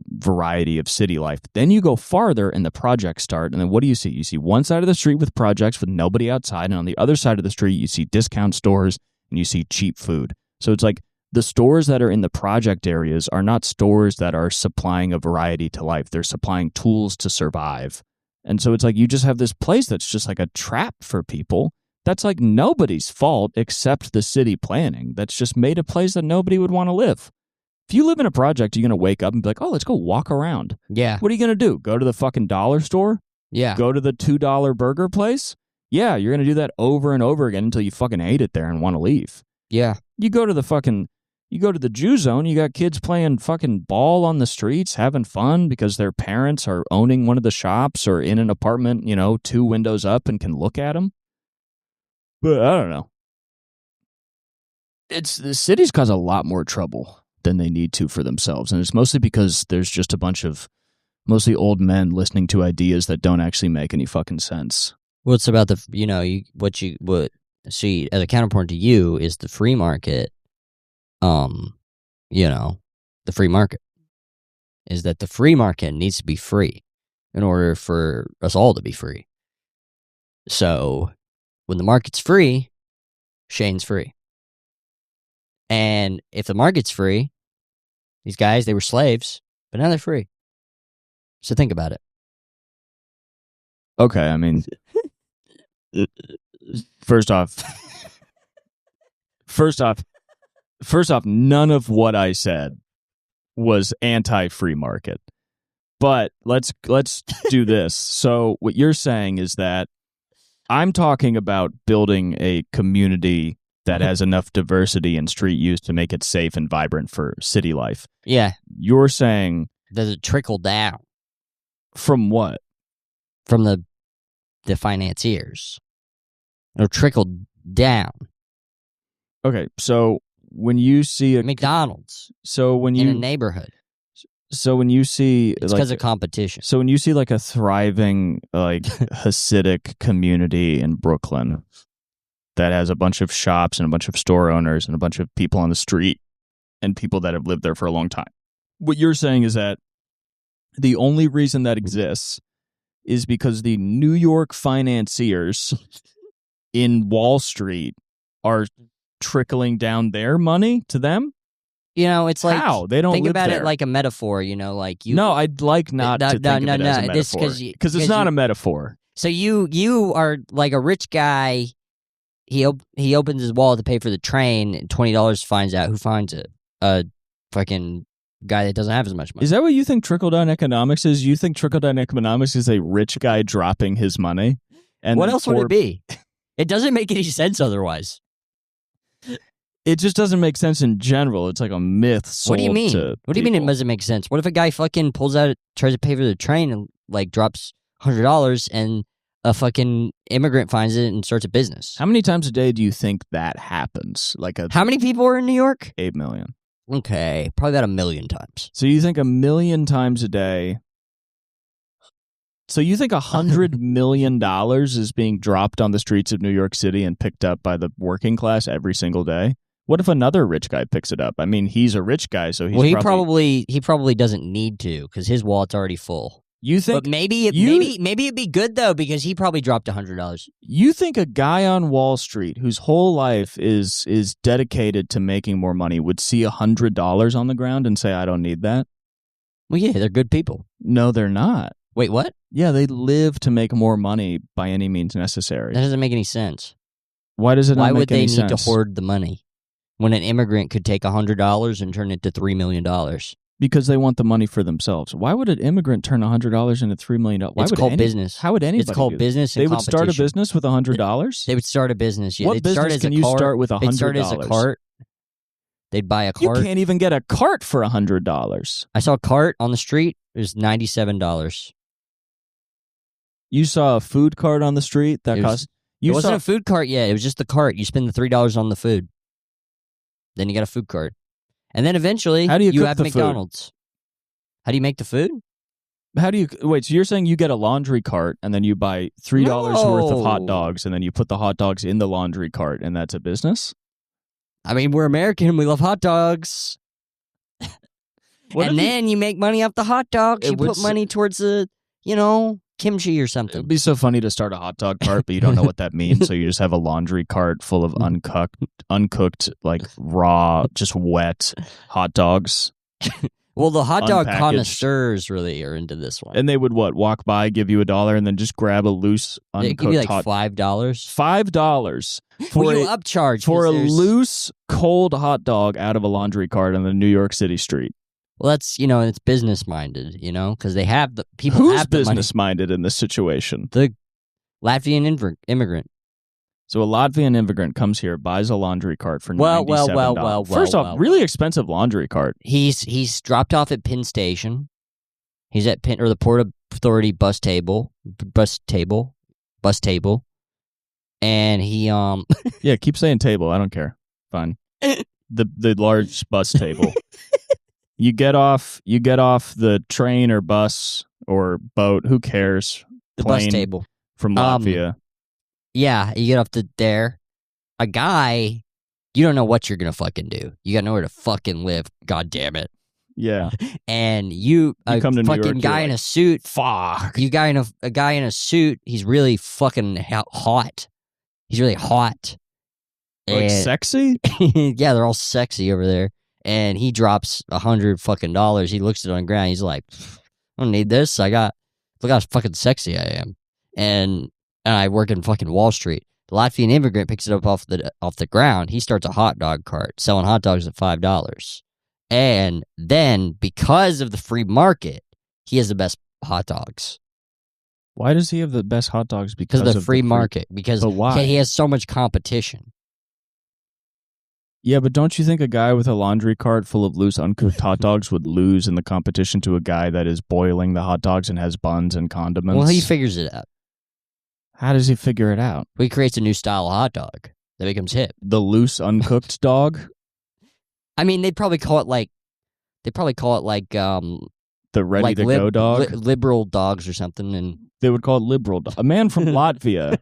variety of city life. Then you go farther and the projects start. And then what do you see? You see one side of the street with projects with nobody outside. And on the other side of the street, you see discount stores and you see cheap food. So it's like the stores that are in the project areas are not stores that are supplying a variety to life. They're supplying tools to survive. And so it's like you just have this place that's just like a trap for people. That's like nobody's fault except the city planning. That's just made a place that nobody would want to live. If you live in a project, you're going to wake up and be like, oh, let's go walk around. Yeah. What are you going to do? Go to the fucking dollar store? Yeah. Go to the $2 burger place? Yeah, you're going to do that over and over again until you fucking hate it there and want to leave. Yeah. You go to the Jew zone, you got kids playing fucking ball on the streets, having fun because their parents are owning one of the shops or in an apartment, 2 windows up and can look at them. But I don't know. The cities cause a lot more trouble than they need to for themselves. And it's mostly because there's just a bunch of mostly old men listening to ideas that don't actually make any fucking sense. Well, it's about what see as a counterpoint to you is the free market. the free market, is that the free market needs to be free in order for us all to be free. So when the market's free, Shane's free. And if the market's free, these guys, they were slaves, but now they're free. So think about it. Okay, I mean, first off, none of what I said was anti-free market. But let's do this. So what you're saying is that I'm talking about building a community that has enough diversity in street use to make it safe and vibrant for city life. Yeah. You're saying... Does it trickle down? From what? From the financiers. It'll trickle down. Okay, so when you see a... McDonald's. So when you... In a neighborhood. So when you see... It's because of competition. So when you see like a thriving, like, Hasidic community in Brooklyn that has a bunch of shops and a bunch of store owners and a bunch of people on the street and people that have lived there for a long time, what you're saying is that the only reason that exists is because the New York financiers in Wall Street are trickling down their money to them? You know, it's like... How? They don't think live about there. it like a metaphor, you know, like you... No, I'd like not to think of it as a metaphor. Because it's not a metaphor. So you are like a rich guy. He opens his wallet to pay for the train, and $20 finds out. Who finds it? A fucking guy that doesn't have as much money. Is that what you think trickle-down economics is? You think trickle-down economics is a rich guy dropping his money? And what else would it be? It doesn't make any sense otherwise. It just doesn't make sense in general. It's like a myth sold. What do you mean? What do you mean it doesn't make sense? What if a guy fucking pulls out, tries to pay for the train and like drops $100 and a fucking immigrant finds it and starts a business? How many times a day do you think that happens? How many people are in New York? 8 million. Okay, probably about 1 million times. So you think 1 million times a day? So you think $100 million is being dropped on the streets of New York City and picked up by the working class every single day? What if another rich guy picks it up? I mean, he's a rich guy, so he's he probably doesn't need to because his wallet's already full. You think? But maybe it'd be good though because he probably dropped $100. You think a guy on Wall Street whose whole life is dedicated to making more money would see $100 on the ground and say, "I don't need that"? Well, yeah, they're good people. No, they're not. Wait, what? Yeah, they live to make more money by any means necessary. That doesn't make any sense. Why does it not make any sense? Why would they need to hoard the money when an immigrant could take $100 and turn it to $3 million? Because they want the money for themselves. Why would an immigrant turn $100 into $3 million? It's called business. How would anybody? It's called business. They would start a business with $100. They would start a business. Yeah. What business can you start with $100? They'd start as a cart. They'd buy a cart. You can't even get a cart for $100. I saw a cart on the street. It was $97. You saw a food cart on the street that cost. It wasn't a food cart yet. It was just the cart. You spend the $3 on the food. Then you get a food cart. And then eventually, how do you have McDonald's. How do you make the food? How do you wait? So you're saying you get a laundry cart and then you buy $3 worth of hot dogs and then you put the hot dogs in the laundry cart and that's a business? I mean, we're American. We love hot dogs. Then you make money off the hot dogs. You put money towards the, kimchi or something. It'd be so funny to start a hot dog cart, but you don't know what that means. So you just have a laundry cart full of uncooked, like raw, just wet hot dogs. Well, the hot dog connoisseurs really are into this one. And they would walk by, give you $1, and then just grab a loose uncooked give you like $5. $5 for you upcharge for a loose cold hot dog out of a laundry cart on the New York City street. Well, that's, it's business-minded, because they have the people Who's have the business-minded in this situation? The Latvian immigrant. So a Latvian immigrant comes here, buys a laundry cart for $97. Well. First off, really expensive laundry cart. He's dropped off at Penn Station. He's at Penn, or the Port Authority bus table. And he Yeah, keep saying table. I don't care. Fine. The large bus table. You get off the train or bus or boat, who cares? The bus table from Latvia. Yeah, you get off there. A guy, you don't know what you're gonna fucking do. You got nowhere to fucking live. God damn it. Yeah. And you come to New fucking York, guy you're in like, a suit. Fuck. You guy in a guy in a suit. He's really fucking hot. He's really hot. Like And sexy? yeah, they're all sexy over there. And he drops $100 fucking. He looks at it on the ground. He's like, I don't need this. Look how fucking sexy I am. And I work in fucking Wall Street. The Latvian immigrant picks it up off the ground. He starts a hot dog cart selling hot dogs at $5. And then because of the free market, he has the best hot dogs. Why does he have the best hot dogs? Because of the free market. Because But why? he has so much competition. Yeah, but don't you think a guy with a laundry cart full of loose, uncooked hot dogs would lose in the competition to a guy that is boiling the hot dogs and has buns and condiments? Well, he figures it out. How does he figure it out? He creates a new style of hot dog that becomes hip. The loose, uncooked dog? I mean, they'd probably call it like The ready-to-go dog? liberal dogs or something. And They would call it liberal dog. A man from Latvia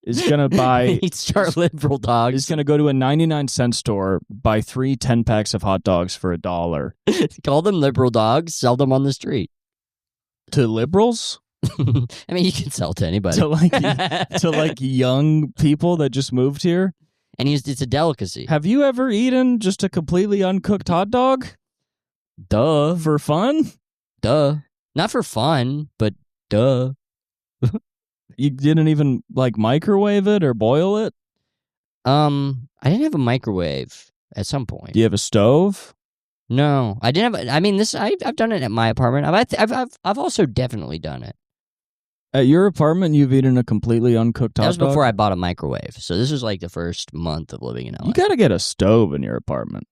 is going to buy... he'd start liberal dogs. He's going to go to a 99-cent store, buy 3 10-packs of hot dogs for $1. Call them liberal dogs, sell them on the street. To liberals? I mean, you can sell to anybody. To like young people that just moved here? And it's a delicacy. Have you ever eaten just a completely uncooked hot dog? Duh. For fun? Duh. Not for fun, but duh. You didn't even like microwave it or boil it? I didn't have a microwave at some point. Do you have a stove? No, I didn't have. I mean, I've done it at my apartment. I've also definitely done it. At your apartment, you've eaten a completely uncooked hot dog? That was before I bought a microwave. So this was like the first month of living in LA. You got to get a stove in your apartment.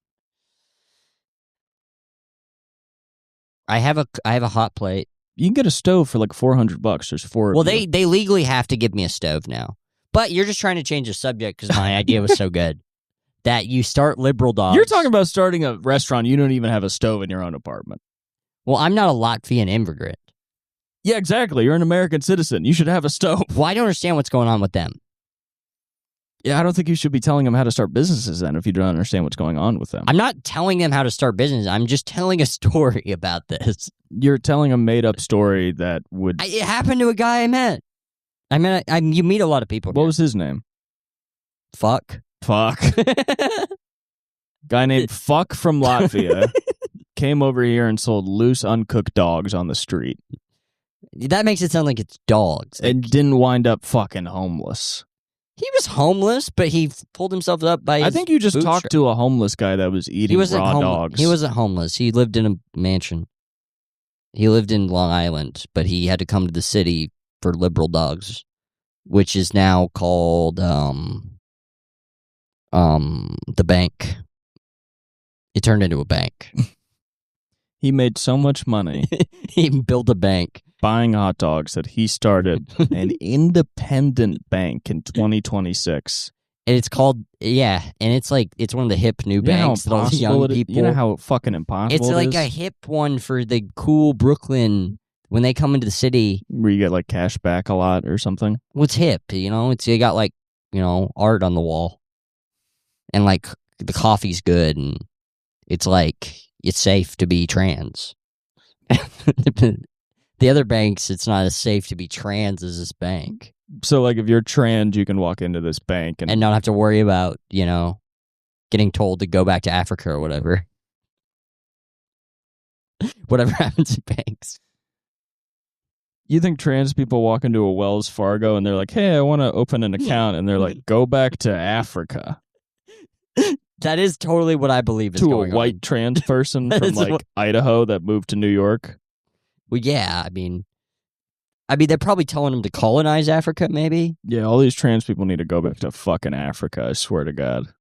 I have a hot plate. You can get a stove for like $400. There's 4 Well, of you. they legally have to give me a stove now. But you're just trying to change the subject because my idea was so good that you start liberal dogs. You're talking about starting a restaurant. You don't even have a stove in your own apartment. Well, I'm not a Latvian immigrant. Yeah, exactly. You're an American citizen. You should have a stove. Well, I don't understand what's going on with them. Yeah, I don't think you should be telling them how to start businesses then if you don't understand what's going on with them. I'm not telling them how to start business. I'm just telling a story about this. You're telling a made-up story that would... It happened to a guy I met. You meet a lot of people. What was his name? Fuck. Guy named Fuck from Latvia came over here and sold loose, uncooked dogs on the street. That makes it sound like it's dogs. And didn't wind up fucking homeless. He was homeless, but he pulled himself up by his I think you just talked bootstrap. to a homeless guy that was eating raw dogs. He wasn't homeless. He lived in a mansion. He lived in Long Island, but he had to come to the city for liberal dogs, which is now called the bank. It turned into a bank. He made so much money He built a bank. buying hot dogs that he started an independent bank in 2026. And it's called, and it's like, it's one of the hip new banks that all the young people. You know how fucking impossible It's like a hip one for the cool Brooklyn when they come into the city. Where you get like cash back a lot or something. What's hip? You got like, art on the wall. And like the coffee's good and it's like, it's safe to be trans. The other banks, it's not as safe to be trans as this bank. So like if you're trans, you can walk into this bank And not have to worry about, getting told to go back to Africa or whatever. Whatever happens in banks. You think trans people walk into a Wells Fargo and they're like, hey, I want to open an account. And they're like, go back to Africa. That is totally what I believe is going on. To a white trans person from like Idaho that moved to New York. Well, yeah, I mean, they're probably telling them to colonize Africa, maybe? Yeah, all these trans people need to go back to fucking Africa, I swear to God.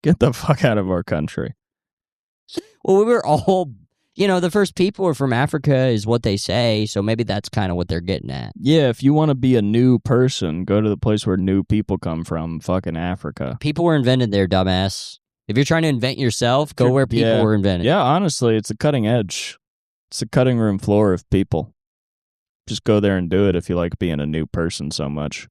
Get the fuck out of our country. Well, we were all, the first people are from Africa is what they say, so maybe that's kind of what they're getting at. Yeah, if you want to be a new person, go to the place where new people come from, fucking Africa. People were invented there, dumbass. If you're trying to invent yourself, go where people were invented. Yeah, honestly, it's a cutting edge. It's a cutting room floor of people. Just go there and do it if you like being a new person so much.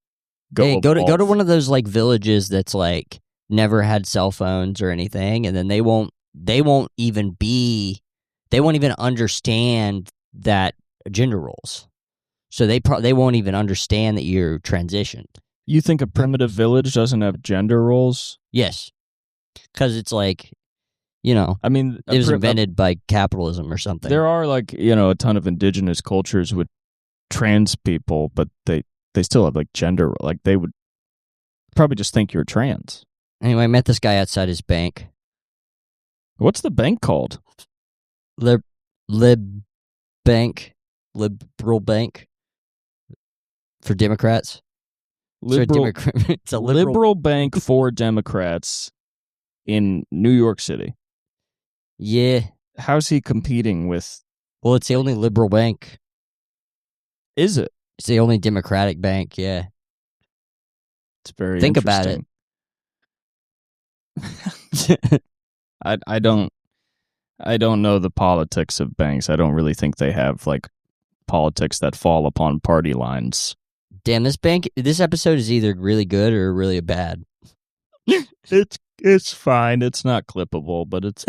Go to one of those like villages that's like never had cell phones or anything, and then they won't even be they won't even understand that gender roles. So they won't even understand that you're transitioned. You think a primitive village doesn't have gender roles? Yes. Because it's like, you know, I mean, it was invented by capitalism or something. There are like, you know, a ton of indigenous cultures with trans people, but they still have like gender, like they would probably just think you're trans. Anyway, I met this guy outside his bank. What's the bank called? Liberal bank for Democrats. It's a liberal bank for Democrats in New York City. Yeah. How's he competing with? Well, it's the only liberal bank. Is it? It's the only Democratic bank, yeah. It's very Think about it. I don't know the politics of banks. I don't really think they have like politics that fall upon party lines. Damn, this episode is either really good or really bad. It's fine. It's not clippable, but it's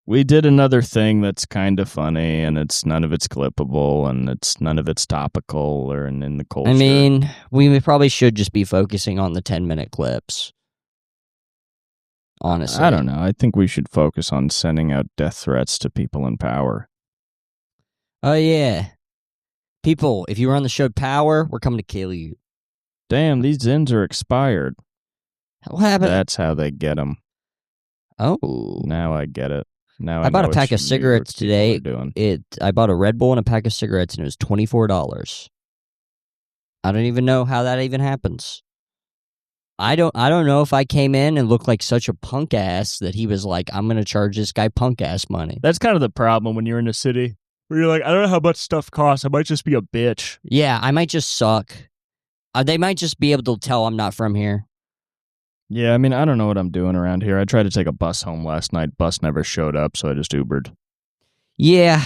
we did another thing that's kind of funny, and none of it's clippable, and none of it's topical or in the culture. I mean, we probably should just be focusing on the 10-minute clips. Honestly. I don't know. I think we should focus on sending out death threats to people in power. Oh, yeah. People, if you were on the show Power, we're coming to kill you. Damn, these Zins are expired. What happened? That's how they get them. Oh. Now I get it. Now I bought a pack of cigarettes today. I bought a Red Bull and a pack of cigarettes, and it was $24. I don't even know how that even happens. I don't know if I came in and looked like such a punk ass that he was like, I'm going to charge this guy punk ass money. That's kind of the problem when you're in a city where you're like, I don't know how much stuff costs. I might just be a bitch. Yeah, I might just suck. They might just be able to tell I'm not from here. Yeah, I mean, I don't know what I'm doing around here. I tried to take a bus home last night. Bus never showed up, so I just Ubered. Yeah.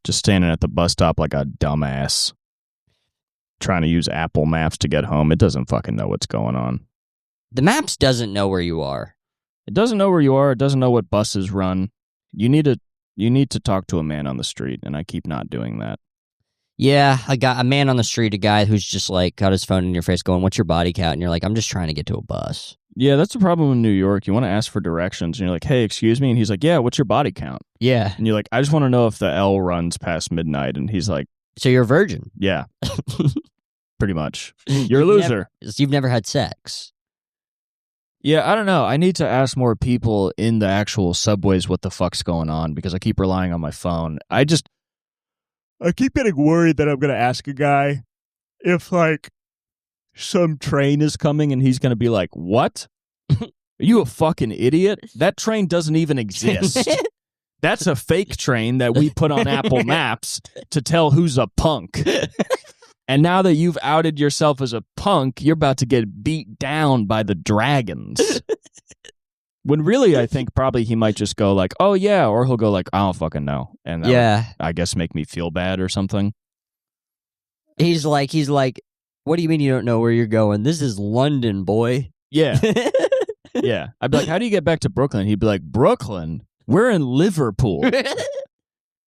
Just standing at the bus stop like a dumbass. Trying to use Apple Maps to get home. It doesn't fucking know what's going on. The Maps doesn't know where you are. It doesn't know where you are. It doesn't know what buses run. You need to talk to a man on the street, and I keep not doing that. Yeah, I got a man on the street, a guy who's just like got his phone in your face going, what's your body count? And you're like, I'm just trying to get to a bus. Yeah, that's the problem in New York. You want to ask for directions, and you're like, hey, excuse me? And he's like, yeah, what's your body count? Yeah. And you're like, I just want to know if the L runs past midnight. And he's like, so you're a virgin? Yeah. Pretty much. You're a loser. You've never had sex. Yeah, I don't know. I need to ask more people in the actual subways what the fuck's going on, because I keep relying on my phone. I keep getting worried that I'm going to ask a guy if, like, some train is coming and he's going to be like, what? Are you a fucking idiot? That train doesn't even exist. That's a fake train that we put on Apple Maps to tell who's a punk. And now that you've outed yourself as a punk, you're about to get beat down by the dragons. When really, I think probably he might just go like, oh yeah, or he'll go like, I don't fucking know. And that would, I guess, make me feel bad or something. He's like, what do you mean you don't know where you're going? This is London, boy. Yeah. Yeah. I'd be like, how do you get back to Brooklyn? He'd be like, Brooklyn? We're in Liverpool.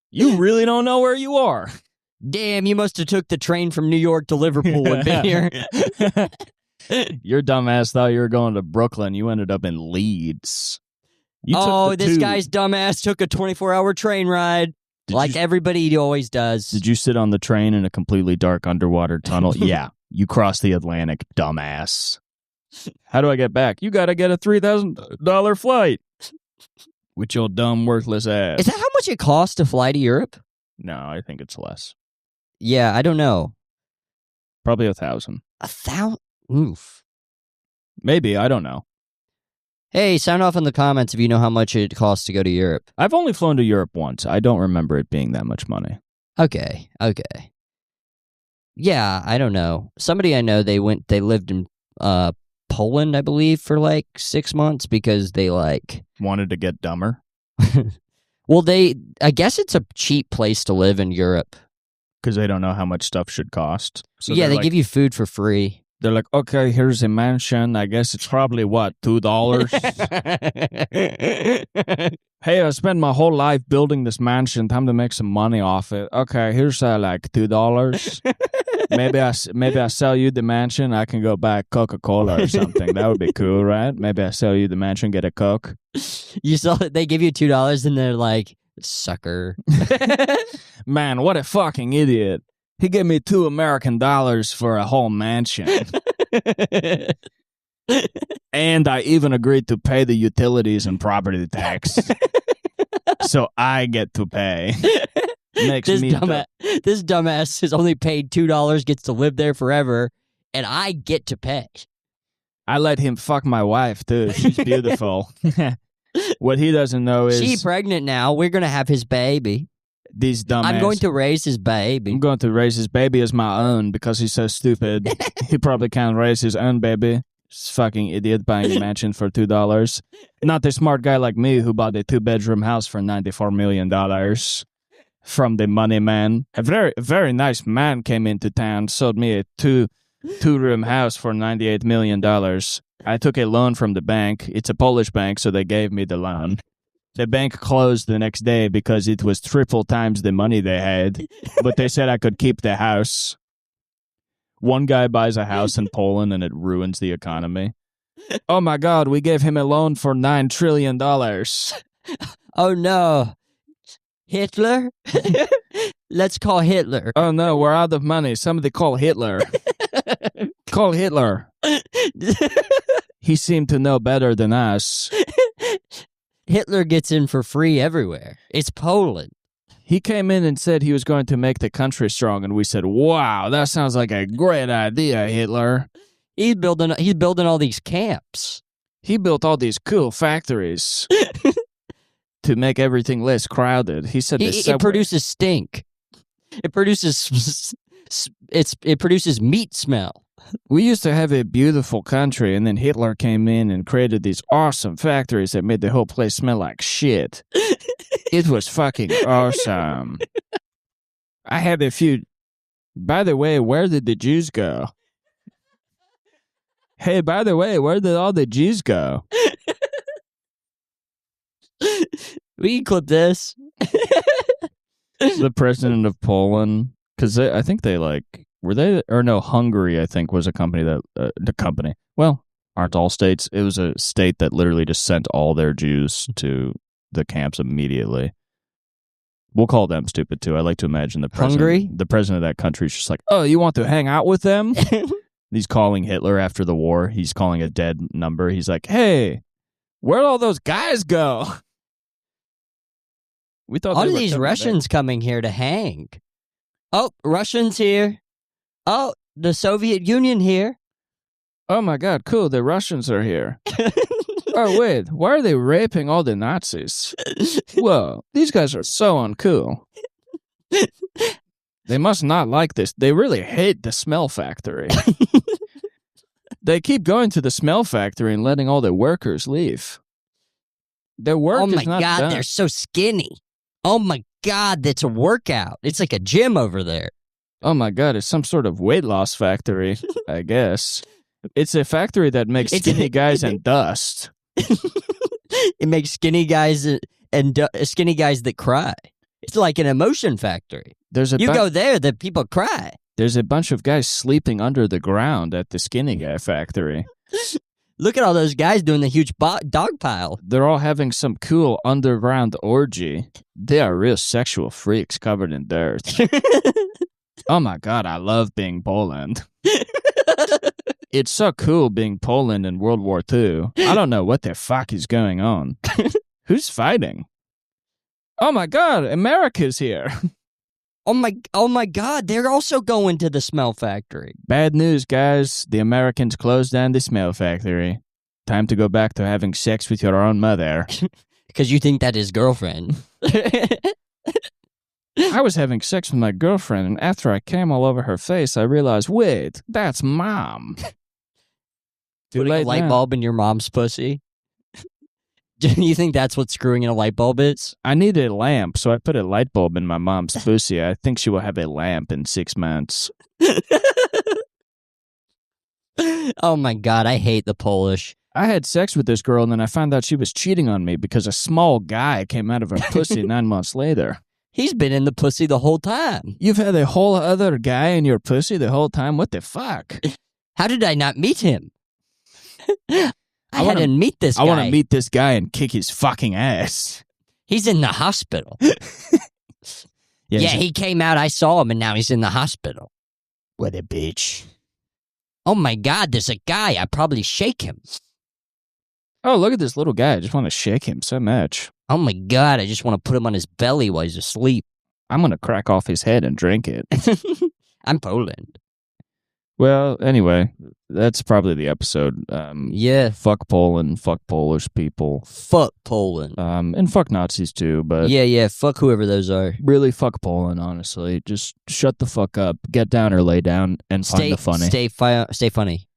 You really don't know where you are. Damn, you must have took the train from New York to Liverpool and been here. Your dumbass thought you were going to Brooklyn. You ended up in Leeds. This guy's dumbass took a 24-hour train ride. Everybody always does. Did you sit on the train in a completely dark underwater tunnel? Yeah. You crossed the Atlantic, dumbass. How do I get back? You got to get a $3,000 flight. With your dumb, worthless ass. Is that how much it costs to fly to Europe? No, I think it's less. Yeah, I don't know. Probably 1,000. 1,000? Oof. Maybe, I don't know. Hey, sound off in the comments if you know how much it costs to go to Europe. I've only flown to Europe once. I don't remember it being that much money. Okay. Yeah, I don't know. Somebody I know, they lived in Poland, I believe, for like 6 months because they wanted to get dumber. Well, I guess it's a cheap place to live in Europe. Because they don't know how much stuff should cost. So yeah, they give you food for free. They're like, okay, here's a mansion. I guess it's probably, what, $2? Hey, I spent my whole life building this mansion. Time to make some money off it. Okay, here's like $2. Maybe I sell you the mansion. I can go buy Coca-Cola or something. That would be cool, right? Maybe I sell you the mansion, get a Coke. You saw it, they give you $2 and they're like, sucker. Man, what a fucking idiot. He gave me $2 American for a whole mansion. And I even agreed to pay the utilities and property tax. So I get to pay. Makes This me dumbass has only paid $2, gets to live there forever, and I get to pay. I let him fuck my wife, too. She's beautiful. What he doesn't know is... She's pregnant now. We're going to have his baby. These dumbass... I'm going to raise his baby. I'm going to raise his baby as my own because he's so stupid. He probably can't raise his own baby. This fucking idiot buying a mansion for $2. Not a smart guy like me who bought a 2-bedroom house for $94 million from the money man. A very nice man came into town, sold me a two-room house for $98 million. I took a loan from the bank. It's a Polish bank, so they gave me the loan. The bank closed the next day because it was triple times the money they had, but they said I could keep the house. One guy buys a house in Poland and it ruins the economy. Oh my God, we gave him a loan for $9 trillion. Oh no. Hitler? Let's call Hitler. Oh no, we're out of money. Somebody call Hitler. Call Hitler. He seemed to know better than us. Hitler gets in for free everywhere. It's Poland. He came in and said he was going to make the country strong, and we said, wow, that sounds like a great idea, Hitler. He's building all these camps. He built all these cool factories to make everything less crowded. He said it produces stink. It produces it produces meat smell. We used to have a beautiful country, and then Hitler came in and created these awesome factories that made the whole place smell like shit. It was fucking awesome. I had a few... By the way, where did the Jews go? Hey, by the way, where did all the Jews go? We can clip this. The president of Poland, because I think they were they, or no, Hungary, I think, was a company that, well, aren't all states. It was a state that literally just sent all their Jews to the camps immediately. We'll call them stupid too. I like to imagine the president of that country is just like, oh, you want to hang out with them? He's calling Hitler after the war. He's calling a dead number. He's like, hey, where'd all those guys go? We thought all of these Russians coming here to hang. Oh, Russians here. Oh, the Soviet Union here. Oh my God, cool. The Russians are here. Oh, wait, why are they raping all the Nazis? Whoa, these guys are so uncool. They must not like this. They really hate the smell factory. They keep going to the smell factory and letting all the workers leave. Their work is not done. Oh my God, they're so skinny. Oh my God, that's a workout. It's like a gym over there. Oh my God, it's some sort of weight loss factory, I guess. It's a factory that makes skinny guys and dust. It makes skinny guys and skinny guys that cry. It's like an emotion factory. You go there, the people cry. There's a bunch of guys sleeping under the ground at the skinny guy factory. Look at all those guys doing the huge dog pile. They're all having some cool underground orgy. They are real sexual freaks covered in dirt. Oh my God, I love being Poland. It's so cool being Poland in World War II. I don't know what the fuck is going on. Who's fighting? Oh my God, America's here. Oh my God, they're also going to the smell factory. Bad news, guys. The Americans closed down the smell factory. Time to go back to having sex with your own mother. Because you think that is girlfriend. I was having sex with my girlfriend, and after I came all over her face, I realized, wait, that's Mom. Putting a light bulb in your mom's pussy? Do you think that's what screwing in a light bulb is? I need a lamp, so I put a light bulb in my mom's pussy. I think she will have a lamp in 6 months. Oh my God, I hate the Polish. I had sex with this girl, and then I found out she was cheating on me because a small guy came out of her pussy 9 months later. He's been in the pussy the whole time. You've had a whole other guy in your pussy the whole time? What the fuck? How did I not meet him? I had to meet this guy. I want to meet this guy and kick his fucking ass. He's in the hospital. Yeah, he came out, I saw him, and now he's in the hospital. What a bitch. Oh my God, there's a guy. I probably shake him. Oh, look at this little guy. I just want to shake him so much. Oh my God, I just want to put him on his belly while he's asleep. I'm going to crack off his head and drink it. I'm Poland. Well, anyway, that's probably the episode. Yeah. Fuck Poland, fuck Polish people. Fuck Poland. And fuck Nazis too, but... Yeah, fuck whoever those are. Really fuck Poland, honestly. Just shut the fuck up, get down or lay down, and find the funny. Stay funny.